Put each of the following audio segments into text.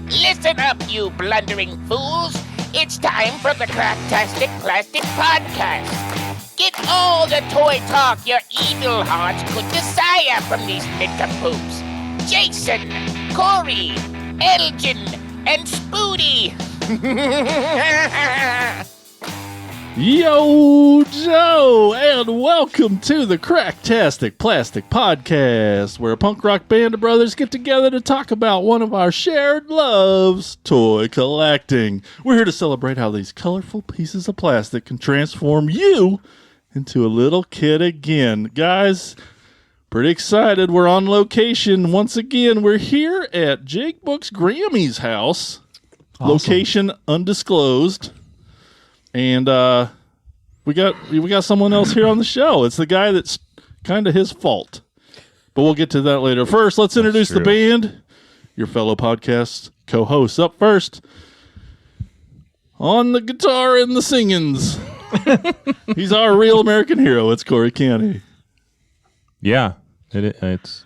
Listen up, you blundering fools. It's time for the Cracktastic Plastic Podcast. Get all the toy talk your evil hearts could desire from these nincompoops. Jason, Corey, Elgin, and Spoody. Yo, Joe, and welcome to the Cracktastic Plastic Podcast, where a punk rock band of brothers get together to talk about one of our shared loves, toy collecting. We're here to celebrate how these colorful pieces of plastic can transform you into a little kid again. Guys, pretty excited. We're on location once again. We're here at Jake Book's Grammy's house. Awesome. Location undisclosed. And we got someone else here on the show. It's the guy that's kind of his fault. But we'll get to that later. First, let's introduce the band. Your fellow podcast co-hosts. Up first, on the guitar and the singings. He's our real American hero. It's Corey Canty. Yeah, it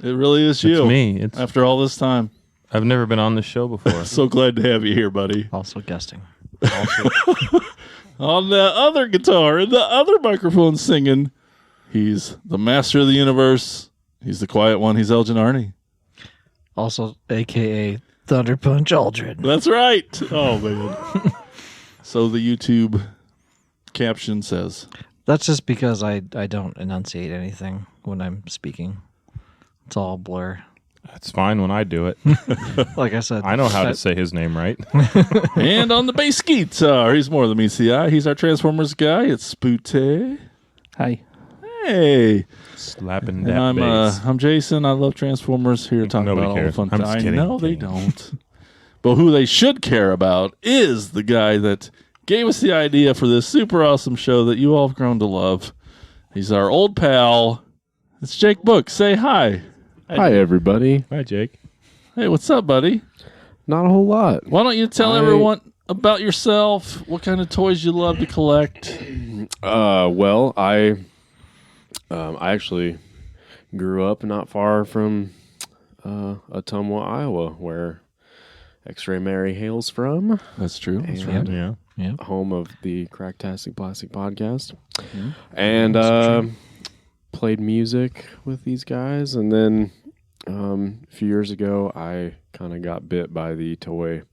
really is you. It's me. After all this time. I've never been on this show before. So glad to have you here, buddy. Also guesting. On the other guitar and the other microphone singing, he's the master of the universe. He's the quiet one. He's Elgin Arney. Also, a.k.a. Thunder Punch Aldrin. That's right. Oh, man. So the YouTube caption says. That's just because I don't enunciate anything when I'm speaking. It's all blur. It's fine when I do it. Like I said. I know how to say his name right. And on the bass guitar, he's more than meets the eye. He's our Transformers guy. It's Spootay. Hi. Hey. Slapping that bass. I'm Jason. I love Transformers. Here talking Nobody about cares. all the fun I'm just kidding. No, they don't. But who they should care about is the guy that gave us the idea for this super awesome show that you all have grown to love. He's our old pal. It's Jake Book. Say hi. Hi, everybody. Hi, Jake. Hey, what's up, buddy? Not a whole lot. Why don't you tell everyone about yourself, what kind of toys you love to collect? Well, I actually grew up not far from Ottumwa, Iowa, where X-Ray Mary hails from. That's true. That's And right. Yeah. home of the Cracktastic Plastic Podcast. Mm-hmm. And played music with these guys. And then a few years ago, I kind of got bit by the toy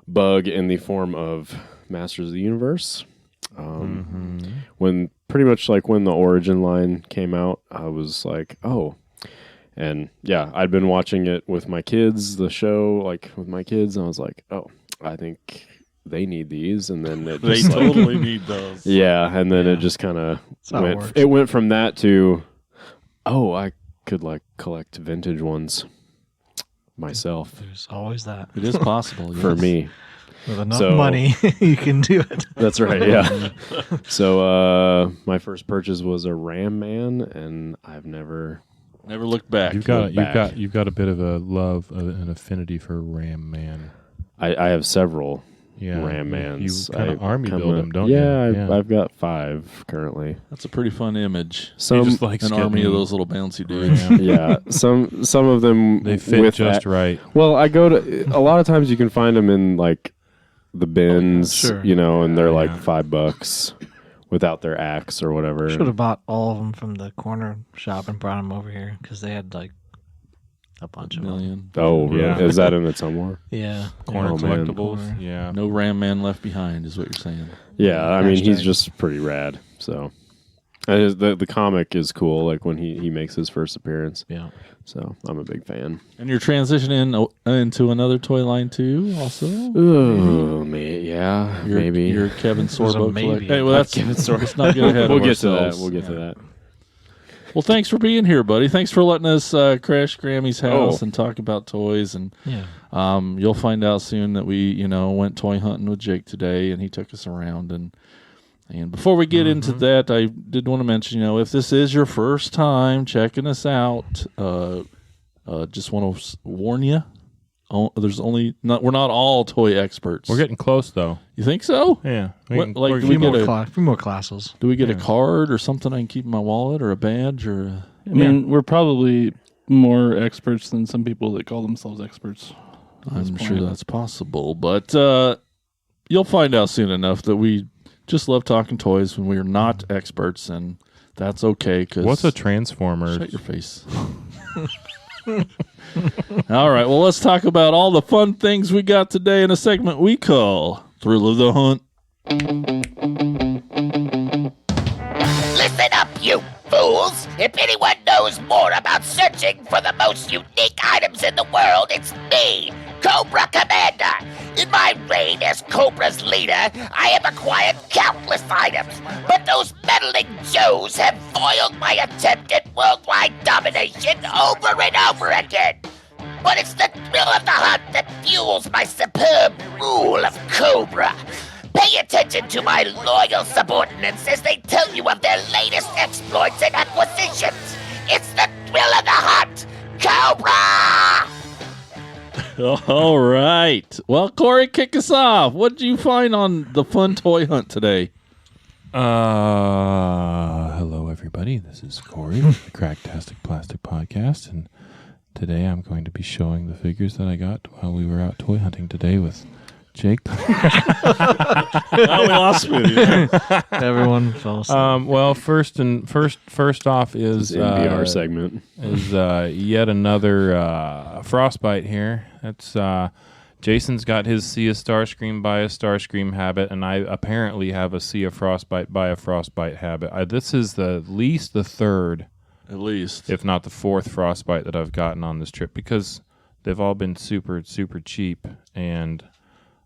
bug in the form of Masters of the Universe. When pretty much like when the Origin line came out, I was like, oh. And yeah, I'd been watching it with my kids, the show, like with my kids. And I was like, oh, I think they need these. And then it They just totally need those. yeah. And then it just kind of went from that to, oh, I could like collect vintage ones myself. There's always that. It is possible. For yes. me. With enough money, you can do it. That's right, yeah. So my first purchase was a Ram Man, and I've never looked back. You've got a bit of a love, an affinity for Ram Man. I have several Yeah, Ram Mans. You kind of army build them, don't you? you? I've got 5 currently. That's a pretty fun image. Some just like An army of those little bouncy dudes. yeah, some of them They fit with just that. right. Well, I go to a lot of times you can find them in like the bins, Sure. and they're like Yeah. $5 without their axe or whatever. Should have bought all of them from the corner shop and brought them over here because they had like a bunch of them. Million. Oh, really? Yeah. Is that in it somewhere? Yeah. Corner Oh, man. collectibles. Yeah. No Ram Man left behind is what you're saying. Yeah, I mean, he's Hashtag. just pretty rad. So, and the comic is cool. Like when he makes his first appearance. Yeah. So I'm a big fan. And you're transitioning into another toy line too, also. Oh, yeah, maybe. You're Kevin There's a Sorbo. maybe. Hey, well, that's Kevin Sorbo. Let's not get ahead We'll of get to that. ourselves. We'll get to that. Well, thanks for being here, buddy. Thanks for letting us crash Grammy's house and talk about toys. And Yeah. you'll find out soon that we, went toy hunting with Jake today, and he took us around. And before we get into that, I did want to mention, if this is your first time checking us out, just want to warn you. There's we're not all toy experts. We're getting close, though. You think so? Yeah. What, like, we're do we Few get more, few more classes. Do we get a card or something I can keep in my wallet or a badge or? I mean, we're probably more experts than some people that call themselves experts. I'm sure that's possible, but you'll find out soon enough that we just love talking toys when we are not experts, and that's okay. Cause What's a transformer? Shut your face. All right, well, let's talk about all the fun things we got today in a segment we call Thrill of the Hunt. Listen up, you fools! If anyone knows more about searching for the most unique items in the world, it's me, Cobra Commander. In my reign as Cobra's leader, I have acquired countless items, but those meddling Joes have foiled my attempt at worldwide domination over and over again. But it's the thrill of the hunt that fuels my superb rule of Cobra. Pay attention to my loyal subordinates as they tell you of their latest exploits and acquisitions. It's the thrill of the hunt, Cobra! All right. Well, Corey, kick us off. What did you find on the fun toy hunt today? Hello, everybody. This is Corey with the Cracktastic Plastic Podcast, and today I'm going to be showing the figures that I got while we were out toy hunting today with Jake. We lost with you. Everyone fell asleep. Well, first off is NPR segment. is yet another frostbite here. That's Jason's got his see a Starscream by a Starscream habit, and I apparently have a see a frostbite by a frostbite habit. This is at least the third, At least. if not the fourth frostbite that I've gotten on this trip, because they've all been super, super cheap, and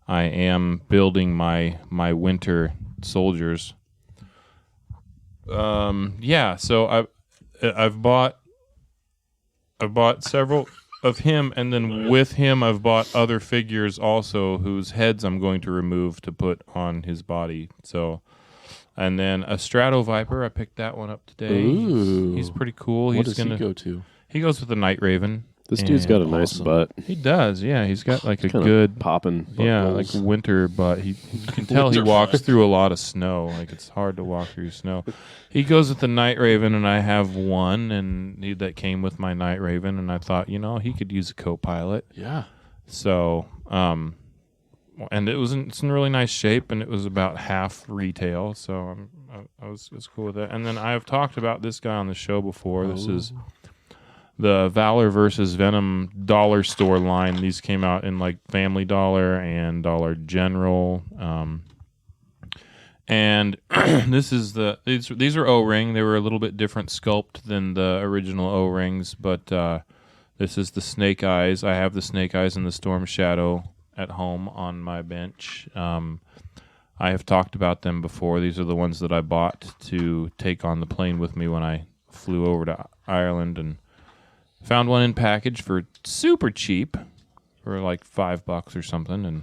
I am building my winter soldiers. So I've bought several of him, and then with him I've bought other figures also whose heads I'm going to remove to put on his body. So, and then a Strato Viper, I picked that one up today. Ooh. He's pretty cool. What He's does he go to? He goes with the Night Raven. This dude's got a nice Awesome. butt. He does, yeah. He's got like a Kinda good popping. yeah, like winter, but you can tell he walks through a lot of snow. Like it's hard to walk through snow. He goes with the Night Raven, and I have one, and that came with my Night Raven, and I thought, he could use a co-pilot. Yeah. So, and it's in really nice shape, and it was about half retail, so I was cool with that. And then I've talked about this guy on the show before. This is the Valor versus Venom dollar store line. These came out in like Family Dollar and Dollar General. And these are O-ring. They were a little bit different sculpt than the original O-rings, but this is the Snake Eyes. I have the Snake Eyes and the Storm Shadow at home on my bench. I have talked about them before. These are the ones that I bought to take on the plane with me when I flew over to Ireland, and found one in package for super cheap, for like $5 or something, and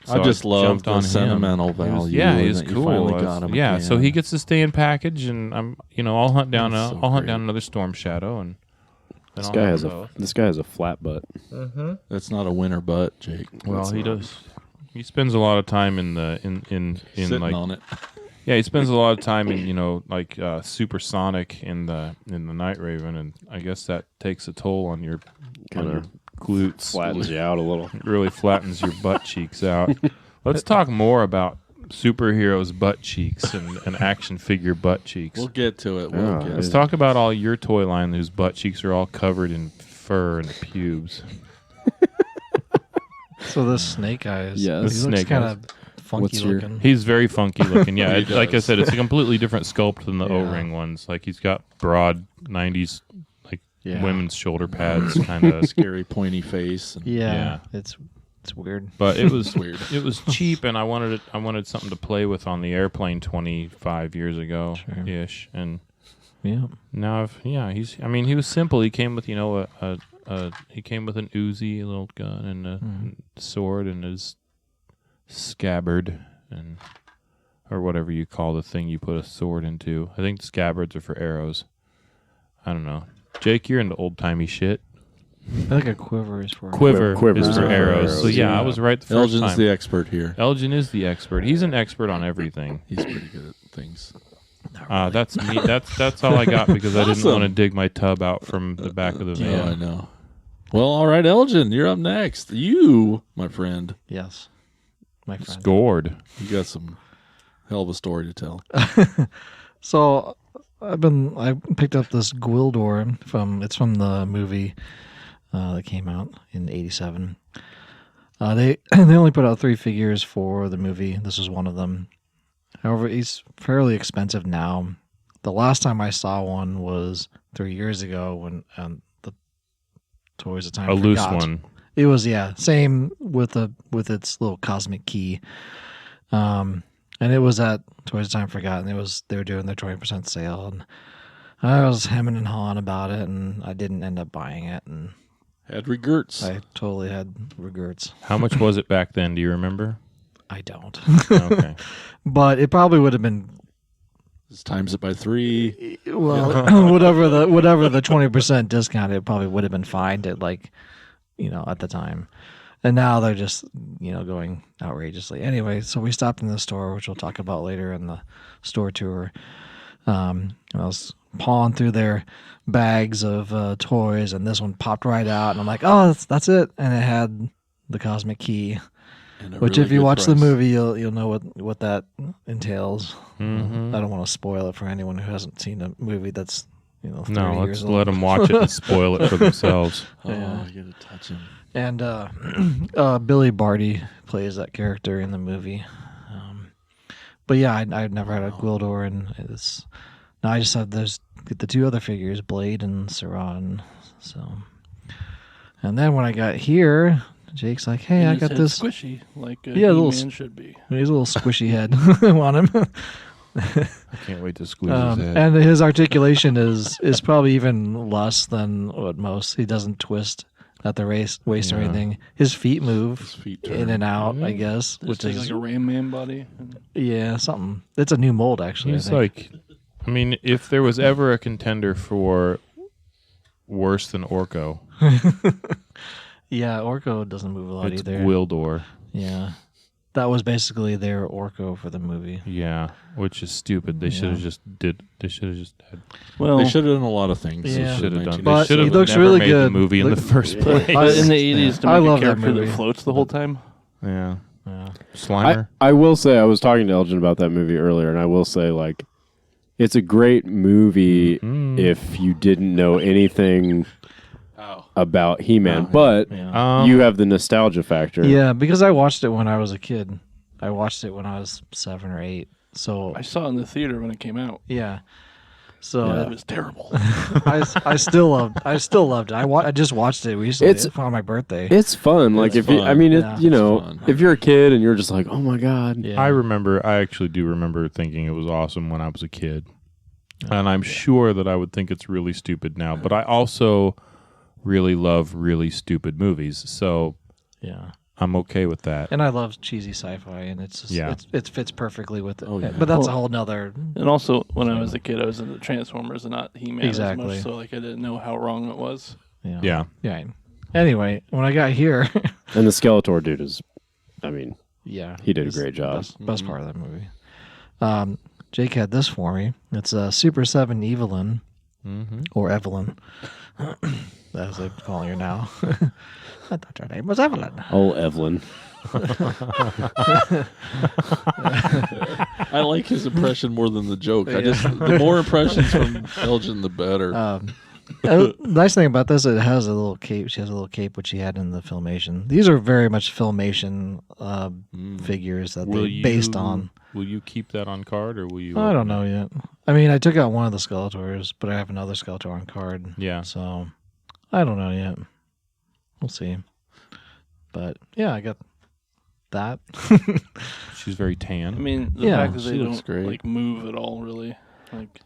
so I just love jumped the on him. sentimental value. He's that you cool. finally got him Yeah, again. so he gets to stay in package, and I'll hunt down That's so I'll hunt great. down another Storm Shadow, and then This I'll guy hunt has both. this guy has a flat butt. That's not a winter butt, Jake. Well, That's he not. does. He spends a lot of time in Sitting like on it. yeah, he spends a lot of time in like supersonic in the Night Raven, and I guess that takes a toll on your Kinda glutes. Flattens you out a little. It really flattens your butt cheeks out. Let's talk more about superheroes' butt cheeks and action figure butt cheeks. We'll get to it. Yeah, Let's talk about all your toy line whose butt cheeks are all covered in fur and pubes. So this Snake Eyes. Yes. He The looks Snake kind Eyes. of funky What's your- looking. He's very funky looking. Yeah, He like I does. said, it's a completely different sculpt than the Yeah. O-ring ones. Like he's got broad 90s like Yeah. women's shoulder pads kind of. Scary pointy face. And Yeah, Yeah. it's weird. But it was weird. It was cheap, and I wanted something to play with on the airplane 25 years ago ish, and Yeah. now he was simple. He came with he came with an Uzi, a little gun, and a sword, and his scabbard, and or whatever you call the thing you put a sword into. I think scabbards are for arrows. I don't know. Jake, you're into old timey shit. I think a quiver is for Quiver Quiver's is for for arrows. arrows, So yeah, yeah. I was right the first Elgin's time. the expert here. Elgin is the expert. He's an expert on everything. He's pretty good at things. That's me. That's all I got because I didn't Awesome. want to dig my tub out from the back of the Oh, I van. know. Well, all right, Elgin, you're up next. You, my friend, Yes, my friend. Scored. you got some hell of a story to tell. So I picked up this Gwildor from the movie that came out in '87. They only put out 3 figures for the movie. This is one of them. However, he's fairly expensive now. The last time I saw one was 3 years ago when the Toys of Time A Forgot. loose one. It was same with its little cosmic key. And it was at Toys of Time Forgotten. They were doing their 20% sale, and I was hemming and hawing about it, and I didn't end up buying it, and Had regrets. I totally had regrets. How much was it back then? Do you remember? I don't, Okay. but it probably would have been Just times it by 3. well, whatever the 20% discount. It probably would have been fine at at the time. And now they're just, going outrageously. Anyway, so we stopped in the store, which we'll talk about later in the store tour. I was pawing through their bags of toys, and this one popped right out. And I'm like, oh, that's it. And it had the cosmic key, which if you watch the movie, you'll know what that entails. Mm-hmm. I don't want to spoil it for anyone who hasn't seen a movie that's 30 No, years let's old. let them watch it and spoil it for themselves. Oh, Yeah. I got to touch him. And Billy Barty plays that character in the movie. But yeah, I've never had a Gwildor, and now I just have the 2 other figures, Blade and Saran. So, and then when I got here, Jake's like, "Hey, I His got head's this." squishy, like a Yeah, a little He-Man should be. He's a little squishy head. I want him. I can't wait to squeeze his head. And his articulation is probably even less than what most. He doesn't twist at the waist or Yeah. anything. His feet move His feet in turn. and out, I guess, Just which take is like a Ram Man body. something. It's a new mold, actually. He's I think. if there was ever a contender for worse than Orko, Yeah, Orko doesn't move a lot it's either. Gwildor. Yeah, that was basically their Orko for the movie. Yeah, which is stupid. They should have just had. Well, They should have done a lot of things. Yeah. Should have done. But They should he have looks never really made good. the movie in the first place. but in the 80s, to I make love a that character movie. that floats the whole time. Yeah, Yeah. Slimer. I will say, I was talking to Elgin about that movie earlier, and I will say, like, it's a great movie if you didn't know anything about He-Man, but Yeah. you have the nostalgia factor. Yeah, because I watched it when I was a kid. I watched it when I was 7 or 8. So I saw it in the theater when it came out. yeah. So It was terrible. I still loved it. I just watched it recently. It's- It's on my birthday. It's fun. Like, It's if you, I fun. mean, Yeah. you know, It's fun. if you're a kid and you're just like, oh my God. Yeah. I actually do remember thinking it was awesome when I was a kid. And I'm sure that I would think it's really stupid now. But I also really love really stupid movies. So Yeah. I'm okay with that. And I love cheesy sci-fi, and it's just, Yeah. it fits perfectly with it. Oh, yeah. But that's a Well, whole nother. And also, when I was a kid, I was into Transformers and not He-Man Exactly. as much, so like I didn't know how wrong it was. Yeah. Yeah. Anyway, when I got here, And the Skeletor dude is, I mean, yeah, he did a it's great the job. Best part of that movie. Jake had this for me. It's a Super 7 Evelyn, or Evelyn, as I'm calling her now. I thought her name was Evelyn. Oh, Evelyn. I like his impression more than the joke. The more impressions from Elgin, the better. Nice thing about this, it has a little cape. She has a little cape, which she had in the Filmation. These are very much Filmation figures that they based on. Will you keep that on card, or will you? I don't open it? know yet. I mean, I took out one of the Skeletors, but I have another Skeletor on card. Yeah. So I don't know yet. We'll see. But yeah, I got that. She's very I tan. mean, the Yeah, fact that she they looks don't great. like move at all, really. Like,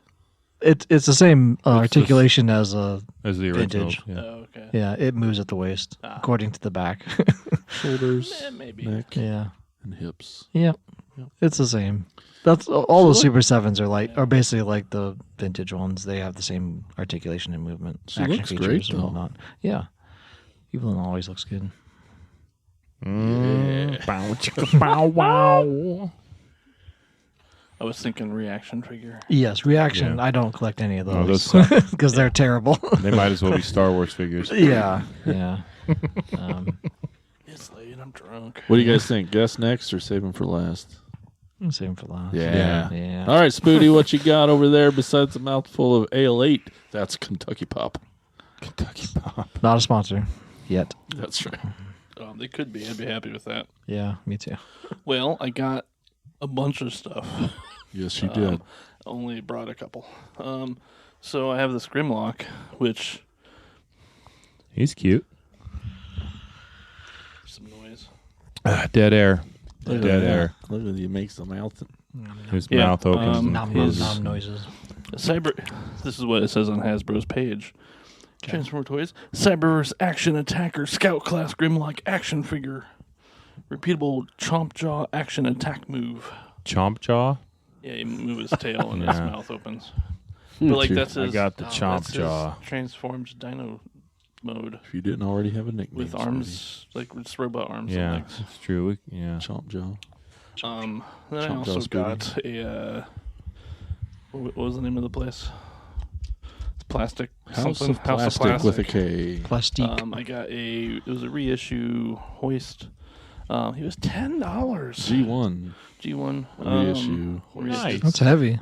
It's the same articulation as a As the original. vintage. Yeah. oh, okay. yeah. It moves at the waist Ah. according to the back. Shoulders, Maybe. neck, yeah. and hips. Yep. It's the same. That's all the Super 7s are basically like the vintage ones. They have the same articulation and movement, She action looks features great, and though. whatnot. Yeah. Evelyn always looks good. Bow, chicka, bow, wow. I was thinking reaction figure. Yes, reaction. Yeah. I don't collect any of Oh, those those because they're terrible. They might as well be Star Wars figures. yeah. It's late. I'm drunk. What do you guys think? Guess next or save them for last? I'm saving for last. Yeah. All right, Spooty, what you got over there besides a mouthful of Ale 8? That's Kentucky Pop. Kentucky Pop. Not a sponsor yet. That's right. They could be. I'd be happy with that. Yeah, me too. Well, I got a bunch of stuff. Yes, you did. Only brought a couple. So I have this Grimlock, which He's cute. some noise. Dead air. Look at Dead that. air. Look at he makes the mouth. His Yeah, mouth opens. and Nom his- nom noises. This is what it says on Hasbro's page. Transformer Toys. Cyberverse Action Attacker Scout Class Grimlock Action Figure. Repeatable Chomp Jaw Action Attack Move. Chomp jaw. Yeah, you move his tail and his Yeah. mouth opens. But like that's I his. got the chomp that's his jaw. transformed dino mode If you didn't already have a nickname. with arms, like just robot arms. Yeah, And legs. it's true. Yeah. Chomp Joe. Then I Chomp also Jaw's got a. What was the name of the place? It's Plastic. House something. of Plastic with a K. Plastique. I got a. It was a reissue hoist. He was $10. G1 G1 reissue. Nice. That's heavy.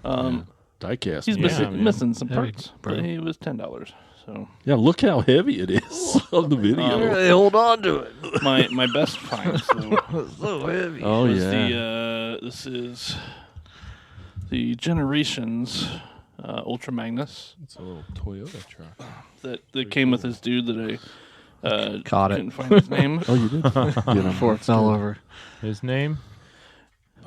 Diecast. He's Yeah, missing, man. missing some Heavy, parts, bro. but he was $10. So Yeah, look how heavy it is on the video. They hold on to it. my best find so So heavy. Oh, was yeah. this is the Generations Ultra Magnus It's a little Toyota truck. that came with this dude that I Caught it. couldn't find his name. Oh, you did? Get him. Before it fell over. His name?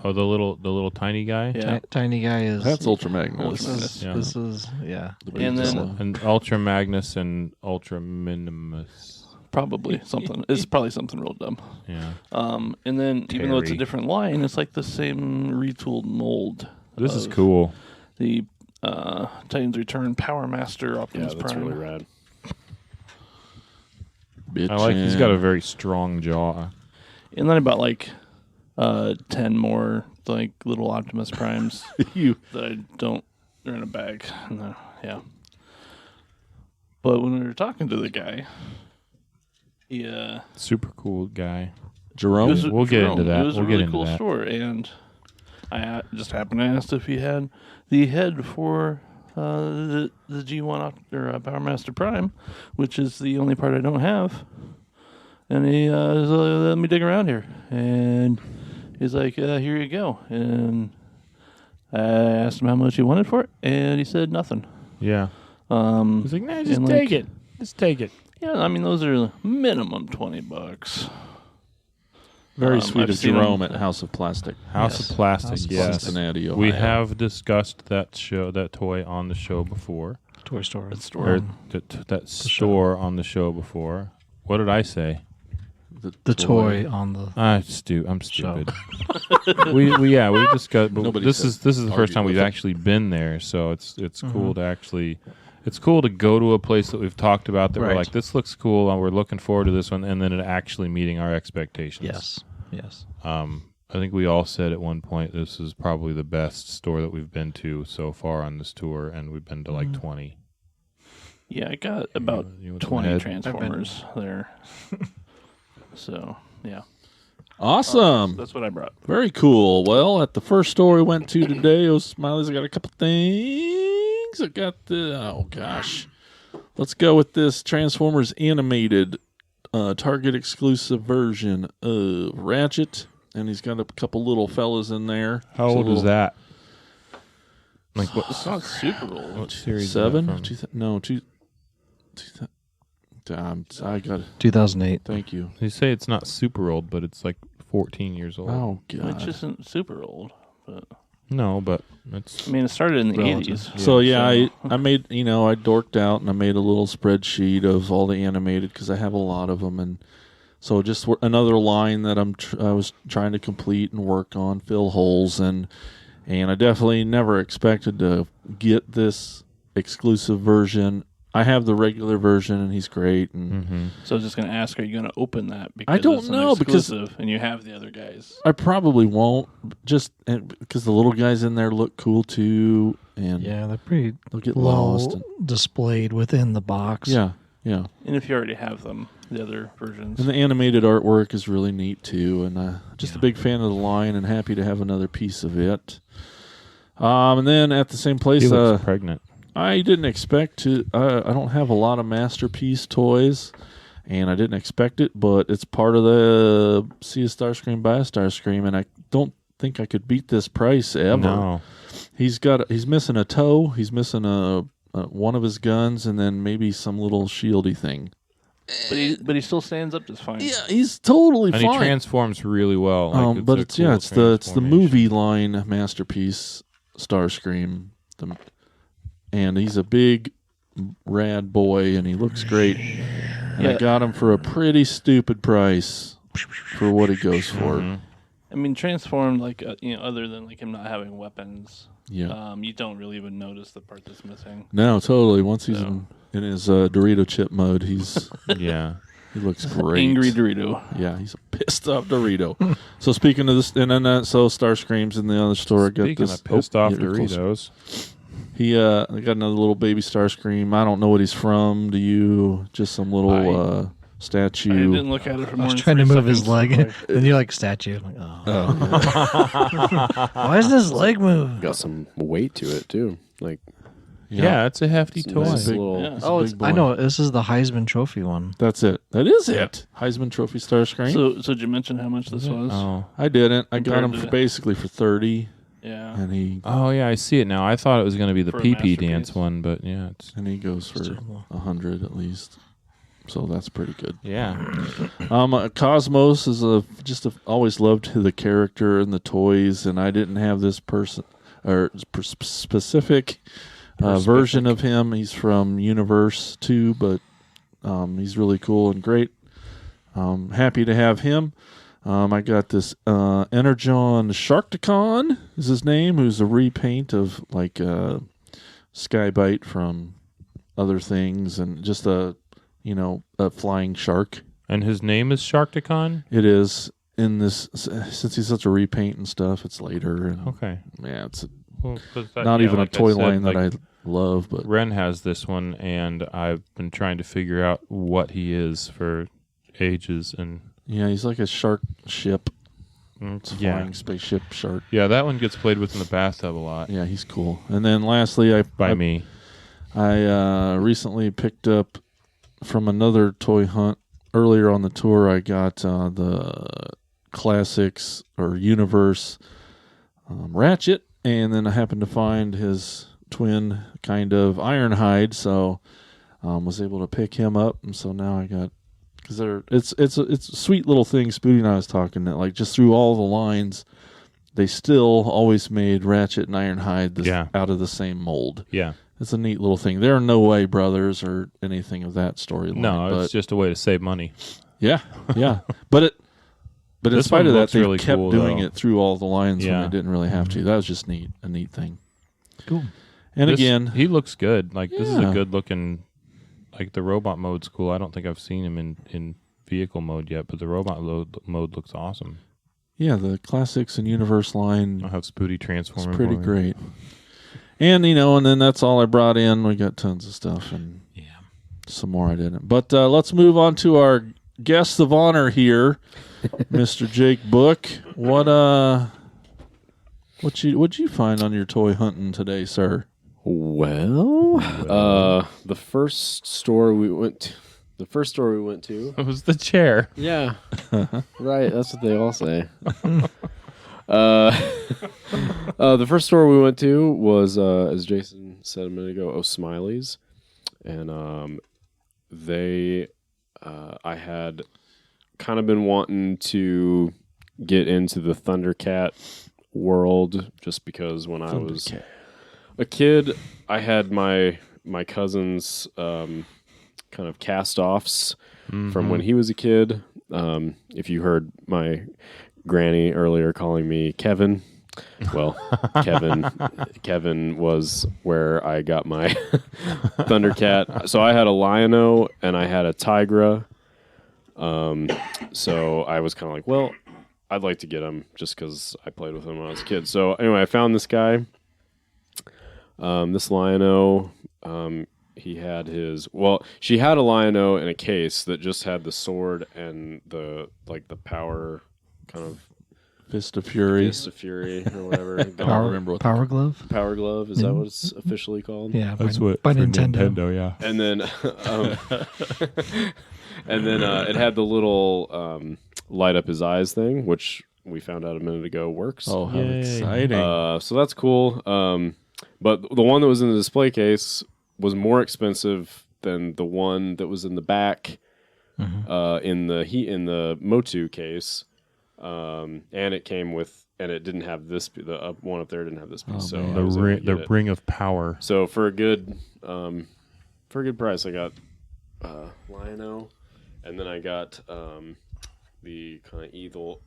Oh, the little tiny guy. Yeah. Tiny guy is. That's Ultra Magnus. Ultra Magnus. Yeah. This is yeah. And then- And Ultra Magnus and Ultra Minimus. Probably something. It's probably something real dumb. Yeah. And then even though it's a Terry. different line, it's like the same retooled mold. This is of cool. The Titans Return Power Master Yeah, Optimus that's Prime. really rad. I like. He's got a very strong jaw. And then I bought like 10 more like little Optimus Primes you. that I don't. They're in a bag. And yeah. But when we were talking to the guy, he Super cool guy. Jerome. We'll get into that. It was We'll a get really into cool that. store, and I just happened to ask if he had the head for the G1 Power Master Prime, which is the only part I don't have. And he let me dig around here, and he's like, "Here you go." And I asked him how much he wanted for it, and he said nothing. Yeah. Um, He's like, nah, just and, take like, it. Just take it. Yeah, I mean those are minimum $20. Very sweet I've of seen Jerome him. at House of Plastic. House Yes. of Plastic. House of Yes. Cincinnati, Ohio. We have discussed that toy on the show before. Toy Store. Store. Or that store on the show before. What did I say? The toy on the. I'm stupid. we discussed. But Nobody this said is the argue first time with we've it. actually been there, so it's cool to actually. It's cool to go to a place that we've talked about that we're Right. like, this looks cool, and we're looking forward to this one, and then it actually meeting our expectations. Yes. Yes. I think we all said at one point this is probably the best store that we've been to so far on this tour, and we've been to like 20. Yeah, I got about You want some 20 head? Transformers there. So, yeah. Awesome. That's what I brought. Very cool. Well, at the first store we went to today, Smiley's, I got a couple things. I got the, oh gosh. Let's go with this Transformers animated Target exclusive version of Ratchet. And he's got a couple little fellas in there. How old is that? Like It's not super old. what series? is Seven? that from? I got it. 2008. Thank you. They say it's not super old, but it's like 14 years old. Oh, Which God. isn't super old. But No, but it's I mean, it started in the Relative. 80s. So yeah, I made, I dorked out and I made a little spreadsheet of all the animated because I have a lot of them, and so just another line that I was trying to complete and work on, fill holes, and I definitely never expected to get this exclusive version I have the regular version, and he's great. And So I was just going to ask, are you going to open that? Because I don't it's an know, because- exclusive, and you have the other guys. I probably won't, just because the little guys in there look cool too, and Yeah, they're pretty they'll get low lost. displayed within the box. Yeah. And if you already have them, the other versions. And the animated artwork is really neat too, and just a big fan of the line, and happy to have another piece of it. And then at the same place, He looks pregnant. I didn't expect to. I don't have a lot of Masterpiece toys, and I didn't expect it, but it's part of the See a Starscream, Buy a Starscream, and I don't think I could beat this price ever. No. He's missing a toe. He's missing one of his guns, and then maybe some little shieldy thing. But he still stands up just fine. Yeah, he's totally And fine. he transforms really well. Like, But a it's cool it's the transformation. movie line Masterpiece Starscream, and he's a big rad boy, and he looks great. And I got him for a pretty stupid price for what he goes for. I mean, transformed other than like him not having weapons. Yeah. You don't really even notice the part that's missing. No, totally. Once he's in his Dorito chip mode, he's Yeah. he looks great. Angry Dorito. Yeah, he's a pissed off Dorito. So speaking of this, and then so Starscream's in the other store. I got Speaking this of pissed off yeah, closer. Doritos. I got another little baby Starscream. I don't know what he's from. Do you? Just some little statue. I didn't look at it for I more was than trying to 3 move his seconds. leg, and you're like statue. I'm like, why does his leg move? Got some weight to it too. Like Yeah, it's a hefty it's a toy. nice Big- little. Yeah. Oh, big boy. I know. This is the Heisman Trophy one. That's it. That is it. Heisman Trophy Starscream. So did you mention how much this was? Oh. I didn't. I got Compared him to- for basically for 30, Yeah. and he Oh yeah, I see it now. I thought it was going to be the For a pee-pee dance masterpiece. one, but yeah, it's goes for 100 at least. So that's pretty good. yeah. Cosmos is always loved the character and the toys, and I didn't have this person or specific version of him. He's from Universe too, but he's really cool and great. Happy to have him. I got this Energon Sharkticon is his name, who's a repaint of like Skybite from other things, and just a flying shark. And his name is Sharkticon? It is in this, since he's such a repaint and stuff, it's later. And Okay. yeah, it's Well, 'cause not even like a toy I said, line that like, I love, but Ren has this one, and I've been trying to figure out what he is for ages, and yeah, he's like a shark ship. It's a yeah, flying spaceship shark. yeah, that one gets played with in the bathtub a lot Yeah, he's cool. And then lastly, by me. I recently picked up from another toy hunt earlier on the tour. I got the Classics or Universe Ratchet, and then I happened to find his twin kind of Ironhide, so was able to pick him up, and so now I got, because it's a sweet little thing. Spooty and I was talking that like just through all the lines, they still always made Ratchet and Ironhide out of the same mold. Yeah. It's a neat little thing. They're no way brothers or anything of that storyline. No, but it's just a way to save money. yeah. But in This spite one of that, looks they really kept cool, doing though. it through all the lines when Yeah. they didn't really have to. That was just neat, a neat thing. Cool. And This- again, he looks good. Like this is Yeah. a good looking. Like the robot mode's cool. I don't think I've seen him in vehicle mode yet, but the robot mode looks awesome. yeah, the Classics and Universe line I'll have Spooty is transform. pretty great. And and then that's all I brought in. We got tons of stuff and some more I didn't. But let's move on to our guest of honor here, Mr. Jake Book. What'd you find on your toy hunting today, sir? Well, the first store we went to. It was the chair. Yeah, right. That's what they all say. The first store we went to was, as Jason said a minute ago, O'Smiley's, and I had kind of been wanting to get into the Thundercat world just because when I was a kid, I had my cousin's kind of cast-offs from when he was a kid. If you heard my granny earlier calling me Kevin, Well, Kevin was where I got my Thundercat. So I had a Lion-O and I had a Tigra. So I was kind of like, well, I'd like to get him just because I played with him when I was a kid. So anyway, I found this guy, this Lion-O. He had she had a Lion-O in a case that just had the sword and the power kind of Fist of Fury or whatever. Power Glove. Power Glove, is that what it's officially called? Yeah, That's what by for Nintendo. yeah. And then it had the little light up his eyes thing, which we found out a minute ago works. Oh, how Yay. exciting. So that's cool. But the one that was in the display case was more expensive than the one that was in the back in the Motu case. And it came with, and it didn't have this. The one up there didn't have this piece. So man. I was able to get The it. ring of power. So for a good price, I got Lion-O, and then I got the kind of evil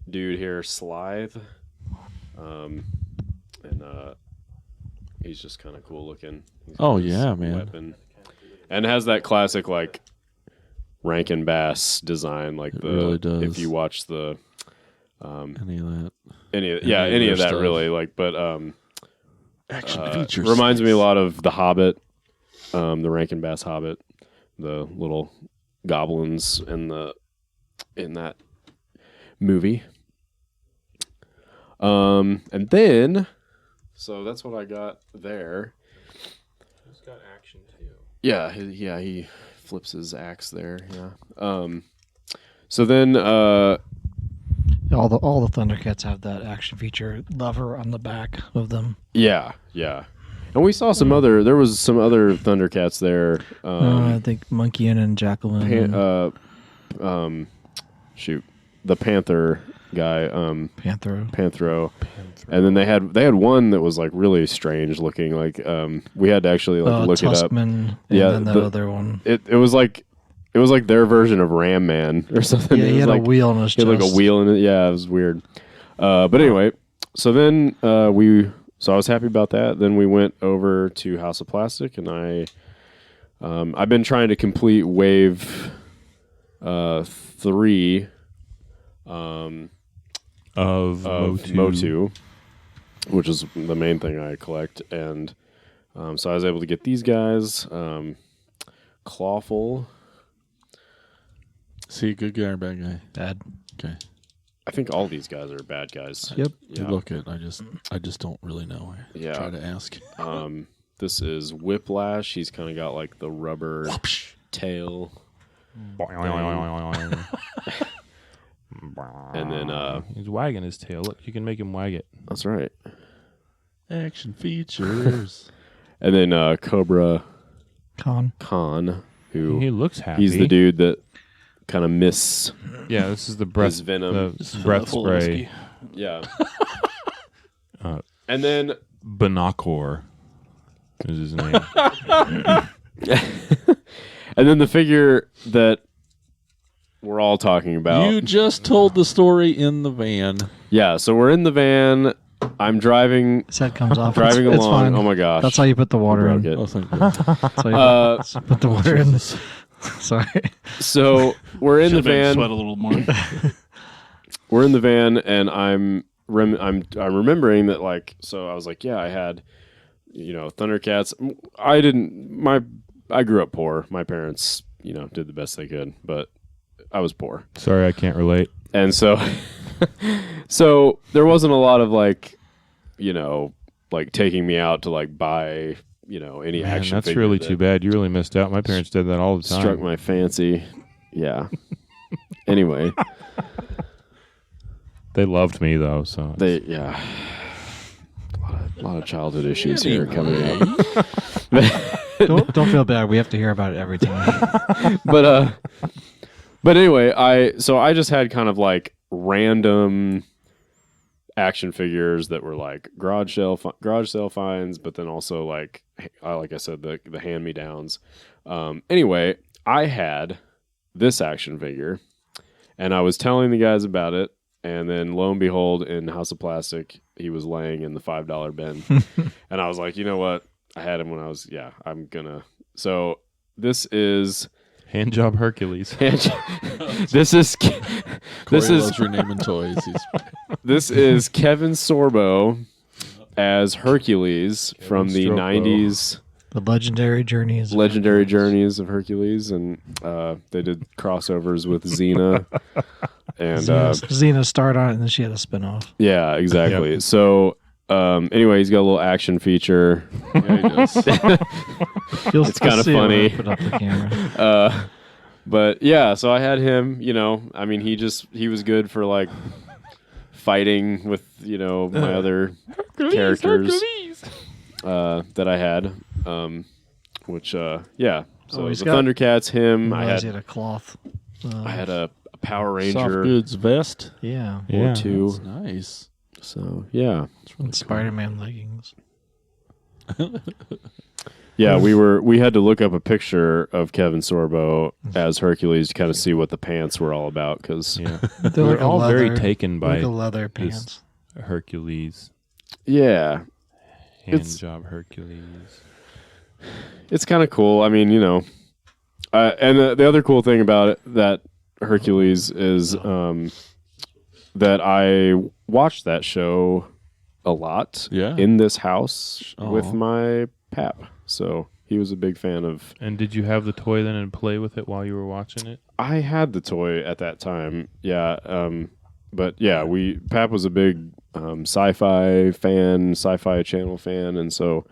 dude here, Slithe, and he's just kind of cool looking. He's got his man. weapon. And has that classic like Rankin Bass design, like the really does. if you watch the Any of that. any of their that stuff. really like, but Action features. reminds me a lot of The Hobbit, the Rankin Bass Hobbit, the little goblins in that movie. And then, so that's what I got there. He's got action too. Yeah, he flips his axe there. Yeah. So then, All the Thundercats have that action feature lever on the back of them. yeah. And we saw there was some other Thundercats there. I think Monkey and Jacqueline. The Panther guy, Panthro. and then they had one that was like really strange looking. Like we had to actually look it up. Tuskman, Yeah, and then the other one. It was like their version of Ram Man or something. Yeah, It he was had like, a wheel on his he chest. had like a wheel in it. Yeah, it was weird. But anyway, so then so I was happy about that. Then we went over to House of Plastic, and I've been trying to complete wave 3 Of Motu, which is the main thing I collect. And so I was able to get these guys. Clawful. See, good guy or bad guy? Bad. Okay. I think all these guys are bad guys. Yep. Yeah. Good look at. I just don't really know. I Yeah. try to ask. This is Whiplash. He's kind of got like the rubber tail. And then he's wagging his tail. Look, you can make him wag it. that's right. Action features. And then Cobra Con. who He looks happy. he's the dude that kind of miss. Yeah, this is the breath. His venom. The breath Full of spray. whiskey. Yeah. And then Binocor is his name. and then the figure that we're all talking about. You just told the story in the van. Yeah, so we're in the van. I'm driving His head comes off. driving it's along. fine. Oh my gosh. That's how you put the water Broke in. it. Oh, thank you. That's how you put the water in. Sorry. So we're in the Should've made him van. sweat a little more. We're in the van, and I'm remembering that, like, so I was like, yeah, I had, Thundercats. I grew up poor. My parents, did the best they could, but I was poor. Sorry, I can't relate. And so, so there wasn't a lot of like taking me out to like buy, any Man, action that's figure really that too bad. You really missed out. My parents did that all the time. struck my fancy. Yeah. Anyway, They loved me though, so a lot of childhood issues here coming up. Don't feel bad. We have to hear about it every time. But anyway, I just had kind of like random action figures that were like garage sale finds, but then also like I said, the hand me downs. Anyway, I had this action figure, and I was telling the guys about it, And then lo and behold, in House of Plastic, he was laying in the $5 bin. And I was like, you know what? I had him when I was, I'm going to. So this is. Handjob Hercules. This is. Corey loves renaming toys. This is Kevin Sorbo as Hercules from the Stroko. 90s. The legendary journeys of Hercules, and they did crossovers with Xena, and Xena starred on it, and then she had a spinoff. yeah, exactly. Yep. So anyway, he's got a little action feature. Yeah, he does. It's kind of funny. Put up the camera. But yeah, so I had him. I mean, he was good for like fighting with my other characters that I had. Which yeah. So he's the got- Thundercats, him. I He had had a cloth. I had a Power Soft Ranger goods vest. Yeah. or two. That's nice. So yeah, And Spider-Man leggings. yeah. We had to look up a picture of Kevin Sorbo as Hercules to kind of see what the pants were all about because Yeah. They're We're like a all very leather- taken by Like a leather pants. Hercules. yeah, It's- Handjob Hercules. it's kind of cool. I mean, and the other cool thing about it, that Hercules is that I watched that show a lot Yeah. in this house with Aw. my pap. So he was a big fan of. And did you have the toy then and play with it while you were watching it? I had the toy at that time, yeah. But yeah, Pap was a big sci-fi fan, sci-fi channel fan, and so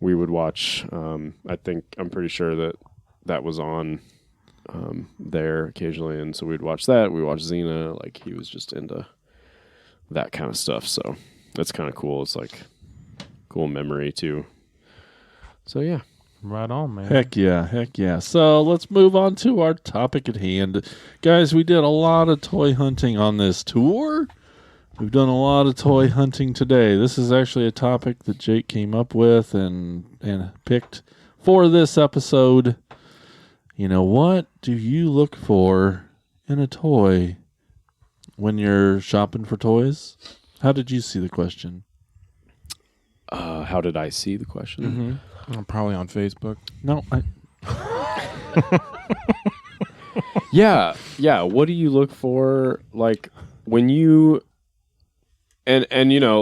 we would watch. I'm pretty sure that was on there occasionally, and so we'd watch that. We watched Xena. Like he was just into that kind of stuff. So that's kind of cool. It's like cool memory too. So yeah. Right on, man. Heck yeah. So let's move on to our topic at hand. Guys, we did a lot of toy hunting on this tour. We've done a lot of toy hunting today. This is actually a topic that Jake came up with and picked for this episode. What do you look for in a toy when you're shopping for toys? How did you see the question? How did I see the question? Probably on Facebook. No, Yeah. What do you look for, like, when you and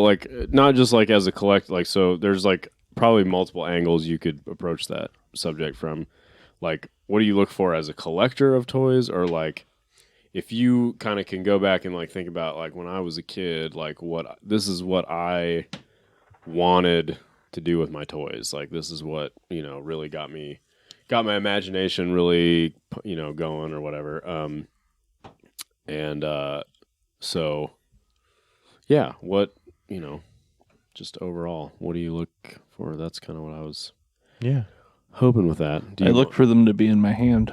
like, not just like as a collect, like, so there's like probably multiple angles you could approach that subject from. Like, what do you look for as a collector of toys, or like if you kind of can go back and like think about like when I was a kid, like this is what I wanted to do with my toys. Like this is what really got my imagination really going or whatever. So yeah, what just overall, what do you look for? That's kind of what I was hoping with that. I look for them to be in my hand.